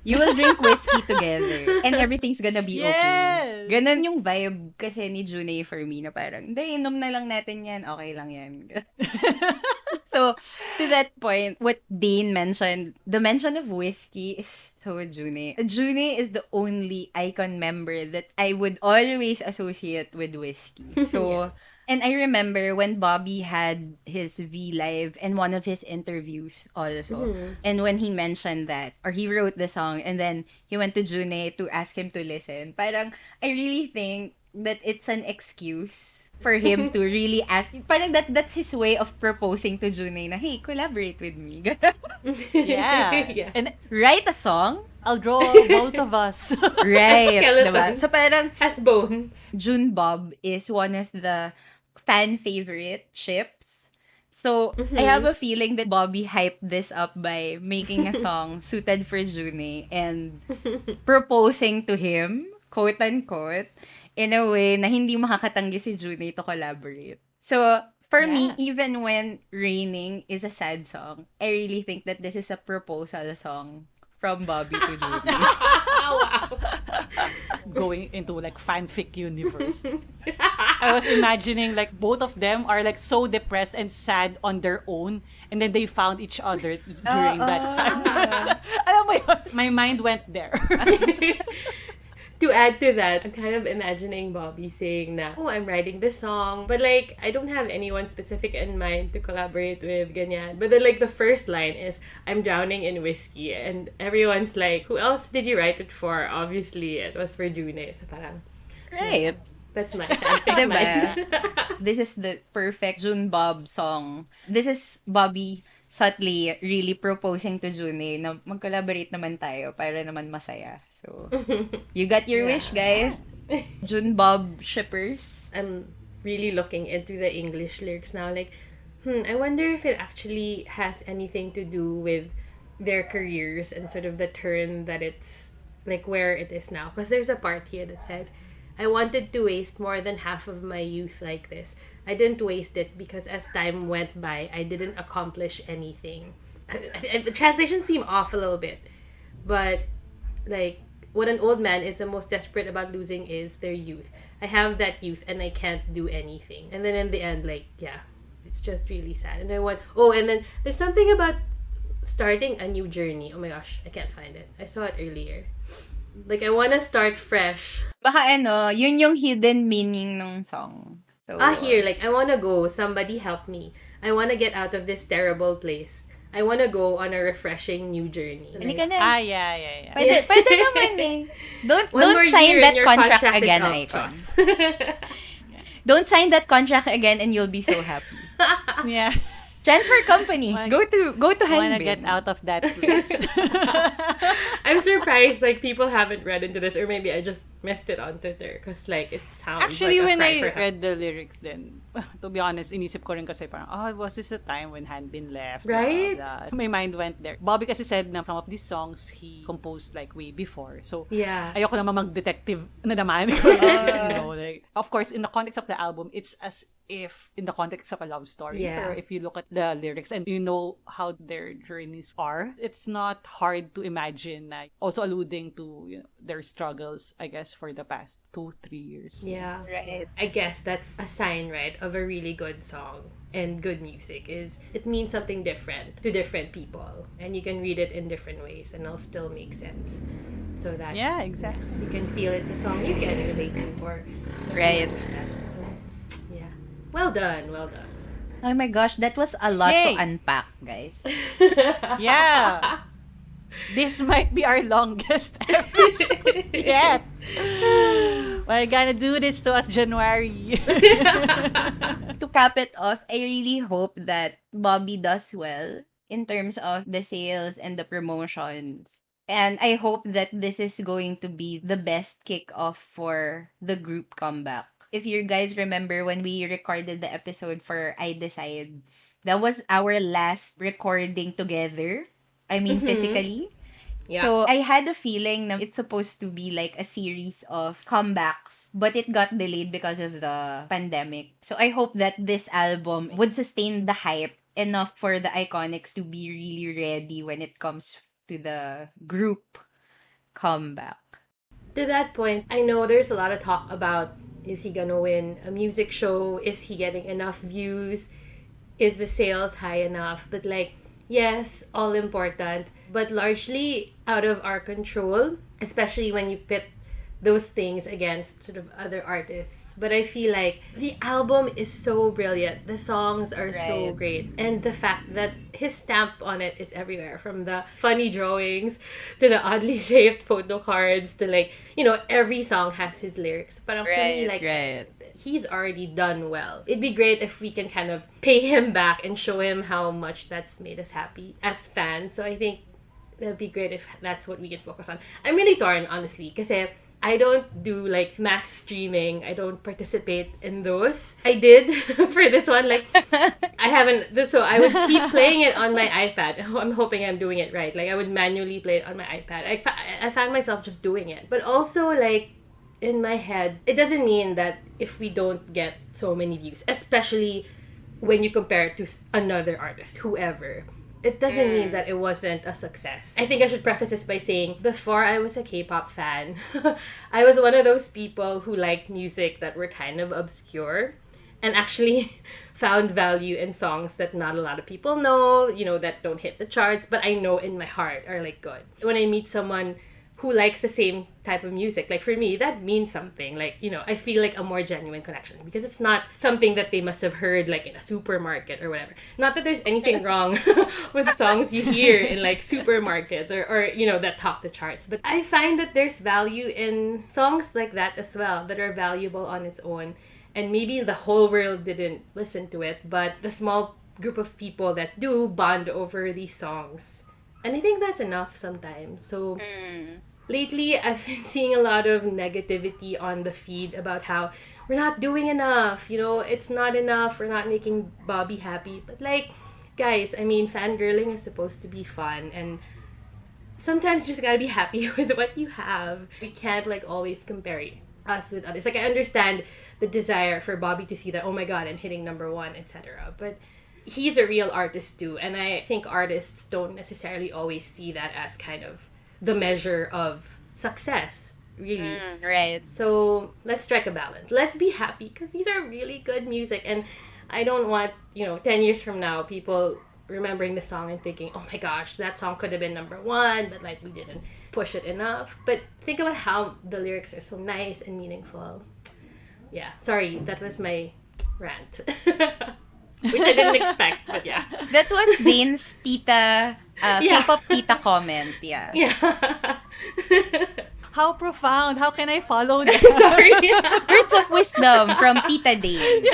you will drink whiskey together and everything's gonna be Yes! okay. Ganon yung vibe kasi ni June for me na parang, hindi, inom na lang natin yan, okay lang yan. So, to that point, what Dane mentioned, the mention of whiskey is so June. June is the only Icon member that I would always associate with whiskey. So, and I remember when BoBbY had his V Live and one of his interviews also. And when he mentioned that, or he wrote the song, and then he went to June to ask him to listen, parang, I really think that it's an excuse for him to really ask. Parang that's his way of proposing to June na, hey, collaborate with me. Yeah. And Write a song? I'll draw both of us. Right. Skeletons. Diba? So parang, As bones. June BoBbY is one of the fan favorite ships So, I have a feeling that BoBbY hyped this up by making a song suited for June and proposing to him, quote-unquote, in a way na hindi makakatanggi si June to collaborate. So, for me, Yeah. even when Raining is a sad song, I really think that this is a proposal song from BoBbY to June. Wow. Going into like fanfic universe. I was imagining like both of them are like so depressed and sad on their own, and then they found each other during that sadness. Alam mo yun? My mind went there. To add to that, I'm kind of imagining BoBbY saying na, oh, I'm writing this song, but like, I don't have anyone specific in mind to collaborate with, ganyan. But then like, the first line is, I'm drowning in whiskey, and everyone's like, who else did you write it for? Obviously, it was for June. So parang, Right. that's my fanfic mind. This is the perfect June Bob song. This is BoBbY subtly really proposing to June na mag-collaborate naman tayo para naman masaya. So, you got your wish, guys. June Bob shippers. I'm really looking into the English lyrics now. Like, I wonder if it actually has anything to do with their careers and sort of the turn that it's, like, where it is now. Because there's a part here that says, I wanted to waste more than half of my youth like this. I didn't waste it because as time went by, I didn't accomplish anything. The translations seem off a little bit. But, like, what an old man is the most desperate about losing is their youth. I have that youth and I can't do anything. And then in the end, like, yeah, it's just really sad. And I want, and then there's something about starting a new journey. Oh my gosh, I can't find it. I saw it earlier. Like, I want to start fresh. Baka yun yung hidden meaning ng song. So, Here, like, I want to go. Somebody help me. I want to get out of this terrible place. I want to go on a refreshing new journey. Halika na. Yeah. Pwede naman eh. One Don't more sign year that and your contract is again, up, Icon. Joss. Don't sign that contract again and you'll be so happy. Yeah. Transfer companies. Go to I wanna Hanbin. get out of that place. I'm surprised like people haven't read into this, or maybe I just missed it on Twitter because like it sounds Actually, like a when cry I for help. read the lyrics then, to be honest, inisip ko rin kasi parang, was this the time when Hanbin left? Blah, Right? blah. My mind went there. BoBbY kasi said na some of these songs he composed like way before. So, Yeah. ayoko naman mag-detective na naman. Like, of course, in the context of the album, it's as if in the context of a love story. Yeah. Pero if you look at the lyrics and you know how their journeys are, it's not hard to imagine, like, also alluding to their struggles, I guess, for the past 2-3 years. Yeah. Right. I guess that's a sign, right, of a really good song and good music is it means something different to different people. And you can read it in different ways and it'll still make sense. So that Yeah, exactly. you can feel it's a song you can relate to or Right. understand. So, yeah. Well done. Oh my gosh, that was a lot Yay. to unpack, guys. Yeah. This might be our longest episode yet. We're gonna do this to us January. To cap it off, I really hope that BoBbY does well in terms of the sales and the promotions. And I hope that this is going to be the best kickoff for the group comeback. If you guys remember when we recorded the episode for I Decide, that was our last recording together. I mean, physically. Yeah. So, I had a feeling na it's supposed to be like a series of comebacks, but it got delayed because of the pandemic. So, I hope that this album would sustain the hype enough for the Iconics to be really ready when it comes to the group comeback. To that point, I know there's a lot of talk about is he gonna win a music show? Is he getting enough views? Is the sales high enough? But like, yes, all important, but largely out of our control, especially when you pit those things against sort of other artists. But I feel like the album is so brilliant. The songs are so Right. great. And the fact that his stamp on it is everywhere, from the funny drawings to the oddly shaped photo cards to like, every song has his lyrics. But for me, like, right. he's already done well. It'd be great if we can kind of pay him back and show him how much that's made us happy as fans. So I think it'd be great if that's what we can focus on. I'm really torn, honestly, because I don't do like mass streaming. I don't participate in those. I did for this one. Like I haven't. So I would keep playing it on my iPad. I'm hoping I'm doing it right. Like I would manually play it on my iPad. I found myself just doing it. But also like in my head, it doesn't mean that if we don't get so many views, especially when you compare it to another artist, whoever, it doesn't mean that it wasn't a success. I think I should preface this by saying, before I was a K-pop fan, I was one of those people who liked music that were kind of obscure and actually found value in songs that not a lot of people know, you know, that don't hit the charts, but I know in my heart are like good. When I meet someone who likes the same type of music, like for me, that means something. Like, you know, I feel like a more genuine connection because it's not something that they must have heard like in a supermarket or whatever. Not that there's anything wrong with songs you hear in like supermarkets or you know, that top the charts, but I find that there's value in songs like that as well that are valuable on its own, and maybe the whole world didn't listen to it, but the small group of people that do bond over these songs, and I think that's enough sometimes. So lately, I've been seeing a lot of negativity on the feed about how we're not doing enough, you know, it's not enough, we're not making BoBbY happy. But like, guys, I mean, fangirling is supposed to be fun, and sometimes you just gotta be happy with what you have. We can't like always compare us with others. Like, I understand the desire for BoBbY to see that, oh my god, I'm hitting number one, etc. But he's a real artist too, and I think artists don't necessarily always see that as kind of the measure of success, really. Right. So let's strike a balance. Let's be happy because these are really good music, and I don't want, you know, 10 years from now people remembering the song and thinking, oh my gosh, that song could have been number one, but like we didn't push it enough. But think about how the lyrics are so nice and meaningful. Yeah, sorry, that was my rant. Which I didn't expect, but yeah. That was Dane's tita, Yeah. K-pop tita comment, yeah. Yeah. How profound. How can I follow that? Sorry. Words of wisdom from Tita Dane.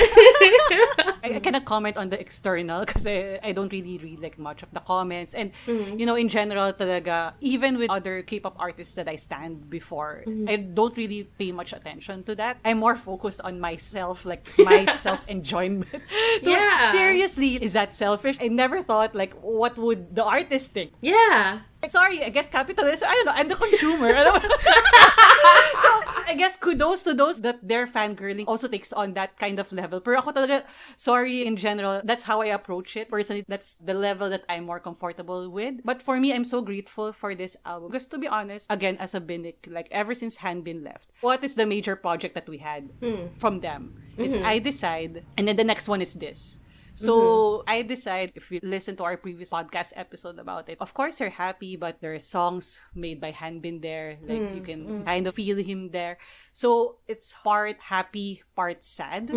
I cannot comment on the external kasi I don't really read like much of the comments. And, you know, in general talaga, even with other K-pop artists that I stand before, I don't really pay much attention to that. I'm more focused on myself, like my self-enjoyment. Yeah. Seriously, is that selfish? I never thought like, what would the artist think? Yeah. Sorry, I guess capitalism, I don't know, I'm the consumer. So, I guess kudos to those that their fangirling also takes on that kind of level. Pero ako talaga, sorry, in general, that's how I approach it. Personally, that's the level that I'm more comfortable with. But for me, I'm so grateful for this album. Because to be honest, again, as a Binik, like ever since Hanbin left, what is the major project that we had from them? It's I Decide, and then the next one is this. So, I Decide, if you listen to our previous podcast episode about it, of course, you're happy, but there are songs made by Hanbin there. Like, you can kind of feel him there. So, it's part happy, part sad.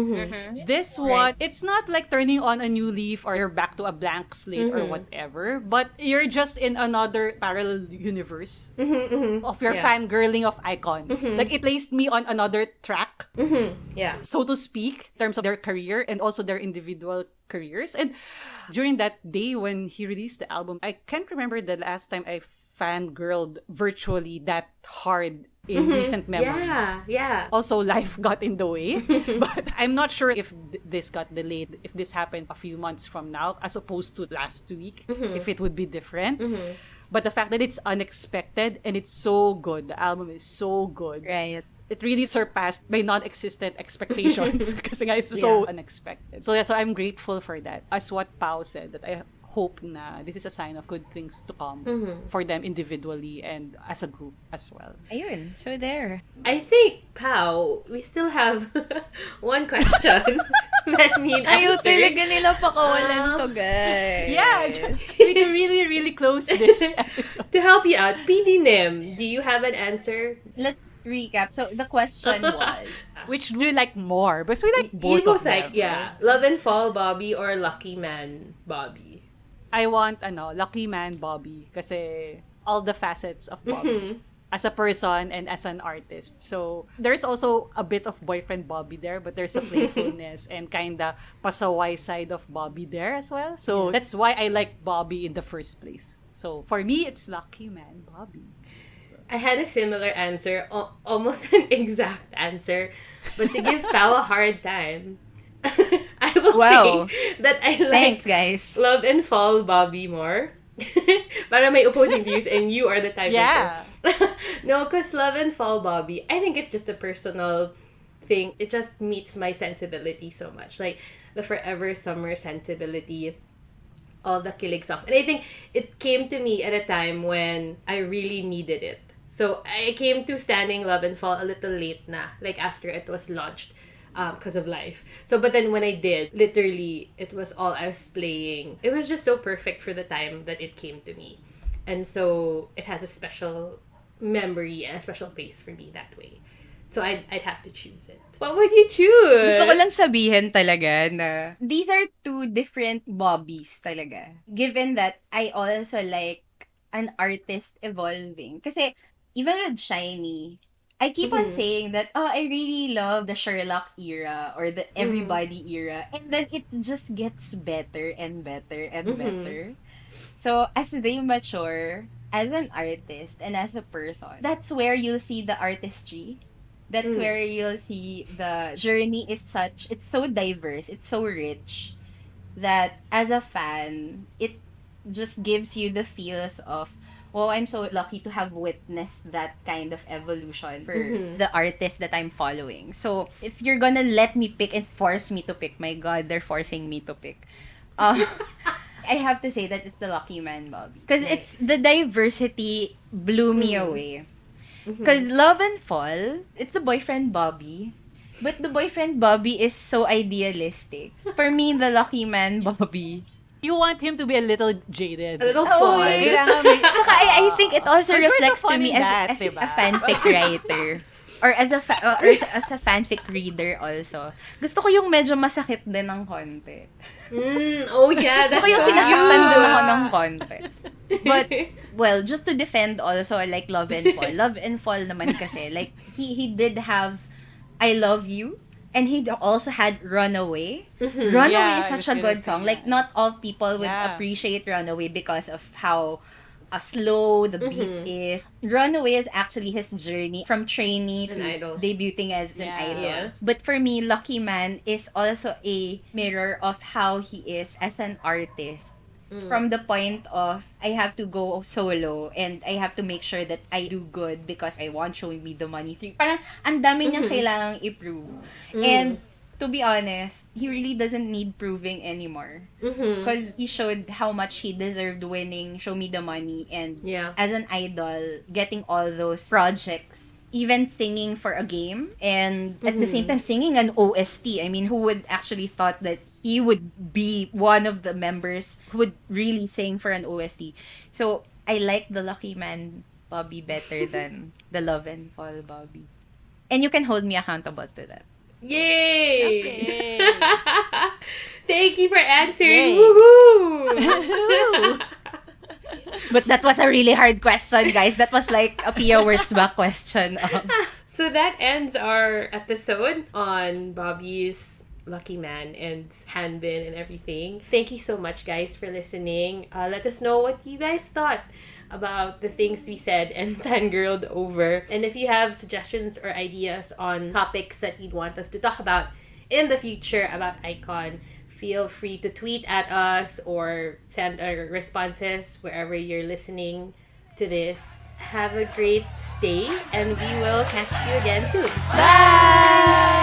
This one, it's not like turning on a new leaf or you're back to a blank slate or whatever, but you're just in another parallel universe of your fangirling of Icon. Like, it placed me on another track, Yeah. so to speak, in terms of their career and also their individual careers. And during that day when he released the album, I can't remember the last time I fangirled virtually that hard in recent memory. Yeah. Also, life got in the way. But I'm not sure if this got delayed, if this happened a few months from now, as opposed to last week, if it would be different. But the fact that it's unexpected and it's so good, the album is so good. Right. It really surpassed my non-existent expectations kasi nga it's so unexpected. So yeah, so I'm grateful for that. As what Pao said, that I hope na this is a sign of good things to come for them individually and as a group as well. Ayun, so there. I think, Pao, we still have one question that need Ayaw answered. talaga nila pakawalan to, guys. Yeah, we need to really, really close this episode. To help you out, PD Nim, do you have an answer? Let's recap. So, the question was... Which do you like more? But we like both You both of them. like, yeah, Love and Fall BoBbY or Lucky Man BoBbY? I want, Lucky Man BoBbY kasi all the facets of BoBbY. As a person and as an artist. So, there's also a bit of boyfriend BoBbY there, but there's a playfulness and kinda pasaway side of BoBbY there as well. So, that's why I like BoBbY in the first place. So, for me, it's Lucky Man BoBbY. I had a similar answer, almost an exact answer, but to give Pao a hard time, I will Wow. say that I like Thanks, guys. Love and Fall BoBbY more. Para may opposing views and you are the type Yeah. No, because Love and Fall BoBbY, I think it's just a personal thing. It just meets my sensibility so much. Like the Forever Summer sensibility, all the Kilig songs. And I think it came to me at a time when I really needed it. So I came to Standing Love and Fall a little late na, like after it was launched, because of life. So, but then when I did, literally, it was all I was playing. It was just so perfect for the time that it came to me. And so it has a special memory and a special place for me that way. So I'd have to choose it. What would you choose? Gusto ko lang sabihin talaga na these are two different BoBbYs talaga. Given that I also like an artist evolving. Kasi even with Shiny, I keep on saying that, oh, I really love the Sherlock era or the Everybody era. And then it just gets better and better and better. So as they mature as an artist and as a person, that's where you'll see the artistry. That's where you'll see the journey is such, it's so diverse, it's so rich, that as a fan, it just gives you the feels of, oh, I'm so lucky to have witnessed that kind of evolution for the artist that I'm following. So, if you're gonna let me pick and force me to pick, my God, they're forcing me to pick. I have to say that it's the Lucky Man BoBbY. Because it's the diversity blew me away. Because Love and Fall, it's the boyfriend BoBbY. But the boyfriend BoBbY is so idealistic. For me, the Lucky Man BoBbY. You want him to be a little jaded. A little flawed. Kailangan may... Tsaka I think it also Because we're so reflects to fun me in as, that, as diba? a fanfic writer. Or as a as a fanfic reader also. Gusto ko yung medyo masakit din ng konti. Oh yeah, Gusto that's ko yung why. sinasaktan din ako ng konti. But, well, just to defend also, like, Love and Fall. Love and Fall naman kasi, like, he did have I Love You. And he also had Runaway. Runaway Yeah, is I such was a gonna good say song. that. Like, not all people would Yeah. appreciate Runaway because of how slow the beat is. Runaway is actually his journey from trainee An to idol. debuting as an Yeah. idol. Yeah. But for me, Lucky Man is also a mirror of how he is as an artist. From the point of, I have to go solo and I have to make sure that I do good because I want Show Me the Money 3. Parang, ang dami niyang kailangang i-prove. And, to be honest, he really doesn't need proving anymore. Because he showed how much he deserved winning Show Me the Money and Yeah. as an idol, getting all those projects. Even singing for a game and at the same time singing an OST. I mean, who would actually thought that he would be one of the members who would really sing for an OST. So, I like the Lucky Man BoBbY better than the Love and Fall BoBbY. And you can hold me accountable to that. Yay! Okay. Thank you for answering. Yay. Woohoo! But that was a really hard question, guys. That was like a Pia Wurtzbach question. So that ends our episode on BoBbY's Lucky Man and Hanbin and everything. Thank you so much, guys, for listening. Let us know what you guys thought about the things we said and fangirled over. And if you have suggestions or ideas on topics that you'd want us to talk about in the future about iKON, feel free to tweet at us or send our responses wherever you're listening to this. Have a great day, and we will catch you again soon. Bye!